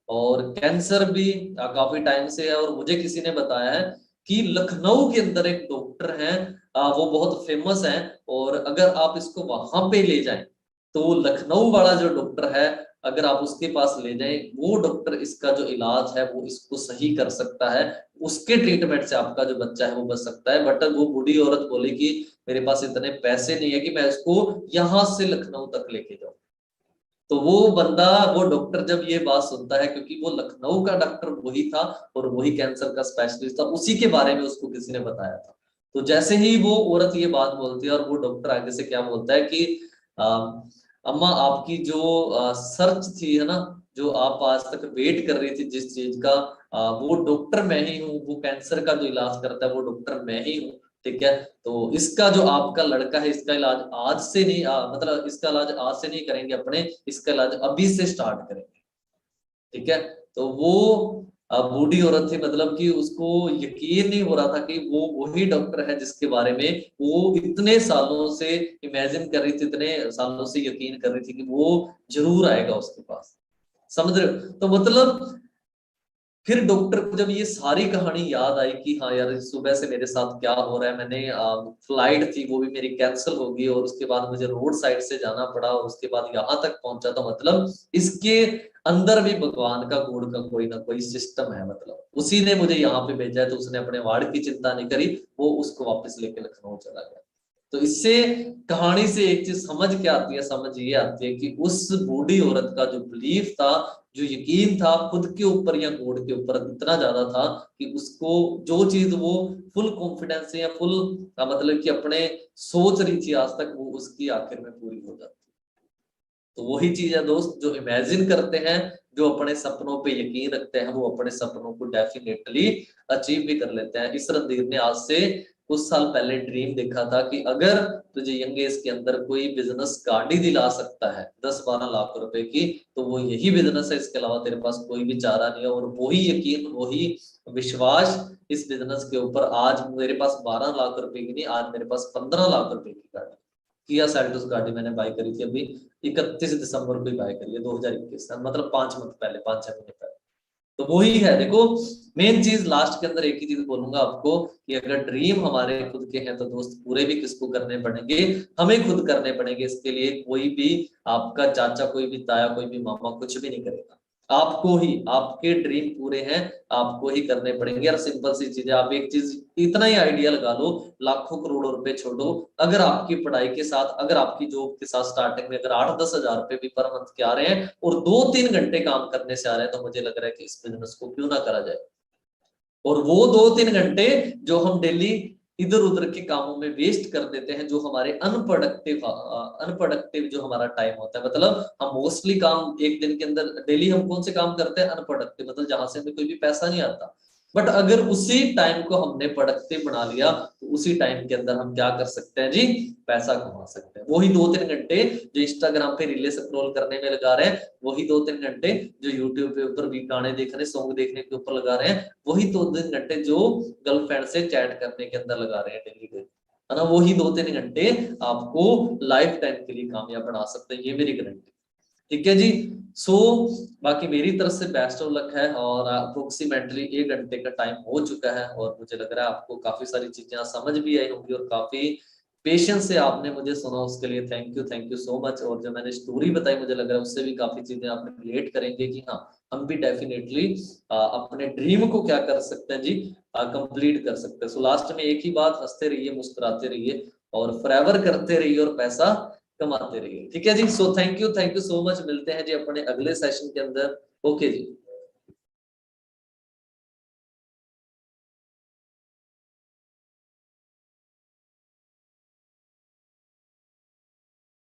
और कैंसर भी काफी टाइम से है, और मुझे किसी ने बताया है कि लखनऊ के अंदर एक डॉक्टर हैं, वो बहुत फेमस हैं, और अगर आप इसको वहां पे ले जाएं, तो लखनऊ वाला जो डॉक्टर है, अगर आप उसके पास ले जाएं, वो डॉक्टर इसका जो इलाज है वो इसको सही कर सकता है, उसके ट्रीटमेंट से आपका जो बच्चा है वो बच सकता है। बट वो बूढ़ी औरत बोली कि मेरे पास इतने पैसे नहीं है कि मैं इसको यहां से लखनऊ तक लेके जाऊं। तो वो बंदा, वो डॉक्टर जब ये बात सुनता है, क्योंकि वो लखनऊ का डॉक्टर वही था, और वही कैंसर का स्पेशलिस्ट था, उसी के बारे में उसको किसी ने बताया था। तो जैसे ही वो औरत ये बात बोलती है, और वो डॉक्टर आगे से क्या बोलता है कि अम्मा, आपकी जो सर्च थी, है ना, जो आप आज तक वेट कर रही थी जिस चीज का, वो डॉक्टर मैं ही हूँ, वो कैंसर का जो इलाज करता है वो डॉक्टर मैं ही हूँ। ठीक है, तो इसका जो आपका लड़का है, इसका इलाज आज से नहीं, मतलब इसका इलाज आज से नहीं करेंगे अपने, इसका इलाज अभी से स्टार्ट करेंगे। ठीक है, तो वो बूढ़ी औरत थी, मतलब कि उसको यकीन नहीं हो रहा था कि वो वही डॉक्टर है जिसके बारे में वो इतने सालों से इमेजिन कर रही थी, इतने सालों से यकीन कर रही थी कि वो जरूर आएगा उसके पास। समझ रहे हो? तो मतलब फिर डॉक्टर को जब ये सारी कहानी याद आई कि हाँ यार, सुबह से मेरे साथ क्या हो रहा है, मैंने फ्लाइट थी वो भी मेरी कैंसिल होगी, और उसके बाद मुझे रोड साइड से जाना पड़ा, और उसके बाद यहाँ तक पहुंचा, तो मतलब इसके अंदर भी भगवान का गुण का कोई ना कोई सिस्टम है। मतलब उसी ने मुझे यहाँ पे भेजा है, तो उसने अपने वार्ड की चिंता नहीं करी, वो उसको वापस लेके लखनऊ चला गया। तो इससे कहानी से एक चीज समझ क्या आती है, समझ ये आती है कि उस बूढ़ी औरत का जो बिलीफ था, जो यकीन था खुद के ऊपर या गॉड के ऊपर, इतना ज्यादा था कि उसको जो चीज वो फुल कॉन्फिडेंस से या फुल मतलब कि अपने सोच रही थी आज तक, वो उसकी आखिर में पूरी हो जाती। तो वही चीज है दोस्त, जो इमेजिन करते हैं, जो अपने सपनों पे यकीन रखते हैं, वो अपने सपनों को डेफिनेटली अचीव भी कर लेते हैं। इस रणधीर ने आज से कुछ साल पहले ड्रीम देखा था कि अगर तुझे यंग एज के अंदर कोई बिजनेस गाड़ी दिला सकता है 10-12 लाख रुपए की, तो वो यही बिजनेस है, इसके अलावा तेरे पास कोई भी चारा नहीं है। और वही यकीन, वही विश्वास इस बिजनेस के ऊपर, आज मेरे पास 12 लाख रुपए की नहीं, आज मेरे पास 15 लाख रुपए की गाड़ी, किया सेल्टोस गाड़ी मैंने बाय करी थी अभी 31 दिसंबर को ही बाय करी है, 2021, मतलब 5 मंथ पहले, 5-6 महीने पहले। तो वही है देखो, मेन चीज लास्ट के अंदर एक ही चीज बोलूंगा आपको कि अगर ड्रीम हमारे खुद के हैं तो दोस्त पूरे भी किसको करने पड़ेंगे, हमें खुद करने पड़ेंगे। इसके लिए कोई भी आपका चाचा, कोई भी ताया, कोई भी मामा कुछ भी नहीं करेगा। आपको ही, आपके ड्रीम पूरे हैं आपको ही करने पड़ेंगे। और सिंपल सी चीज है, आप एक चीज इतना ही आइडिया लगा लो, लाखों करोड़ों रुपए छोड़ो, अगर आपकी पढ़ाई के साथ, अगर आपकी जॉब के साथ स्टार्टिंग में अगर 8-10 हजार रुपए भी पर मंथ के आ रहे हैं और 2-3 घंटे काम करने से आ रहे हैं, तो मुझे लग रहा है कि इस बिजनेस को क्यों ना करा जाए। और वो 2-3 घंटे जो हम डेली इधर उधर के कामों में वेस्ट कर देते हैं, जो हमारे अनप्रोडक्टिव जो हमारा टाइम होता है, मतलब हम मोस्टली काम एक दिन के अंदर डेली हम कौन से काम करते हैं, अनप्रोडक्टिव, मतलब जहां से हमें कोई भी पैसा नहीं आता। बट अगर उसी टाइम को हमने प्रोडक्टिव बना लिया, तो उसी टाइम के अंदर हम क्या कर सकते हैं जी, पैसा कमा सकते हैं। वही 2-3 घंटे जो इंस्टाग्राम पे रीले स्क्रॉल करने में लगा रहे हैं, वही 2-3 घंटे जो यूट्यूब पे ऊपर भी गाने देखने, सॉन्ग देखने के ऊपर लगा रहे हैं, वही 2-3 घंटे जो गर्लफ्रेंड से चैट करने के अंदर लगा रहे हैं डेली डेली, है ना, वही 2-3 घंटे आपको लाइफ टाइम के लिए कामयाब बना सकते हैं, ये मेरी गारंटी। ठीक है जी। सो बाकी मेरी तरफ से बेस्ट ऑफ लक है, और अप्रोक्सीमेटली 1 घंटे का टाइम हो चुका है, और मुझे लग रहा है आपको काफी सारी चीजें समझ भी आई होंगी, और काफी पेशेंस से आपने मुझे सुना, उसके लिए थैंक यू सो मच। और जो मैंने स्टोरी बताई, मुझे लग रहा है उससे भी काफी चीजें आप रिलेट करेंगे कि हाँ, हम भी डेफिनेटली अपने ड्रीम को क्या कर सकते हैं जी, कंप्लीट कर सकते हैं। सो लास्ट में एक ही बात, हंसते रहिए, मुस्कुराते रहिए, और फॉरएवर करते रहिए, और पैसा कमाते रहिए। ठीक है जी। So thank you so much. मिलते हैं जी अपने अगले सेशन के अंदर। ओके जी।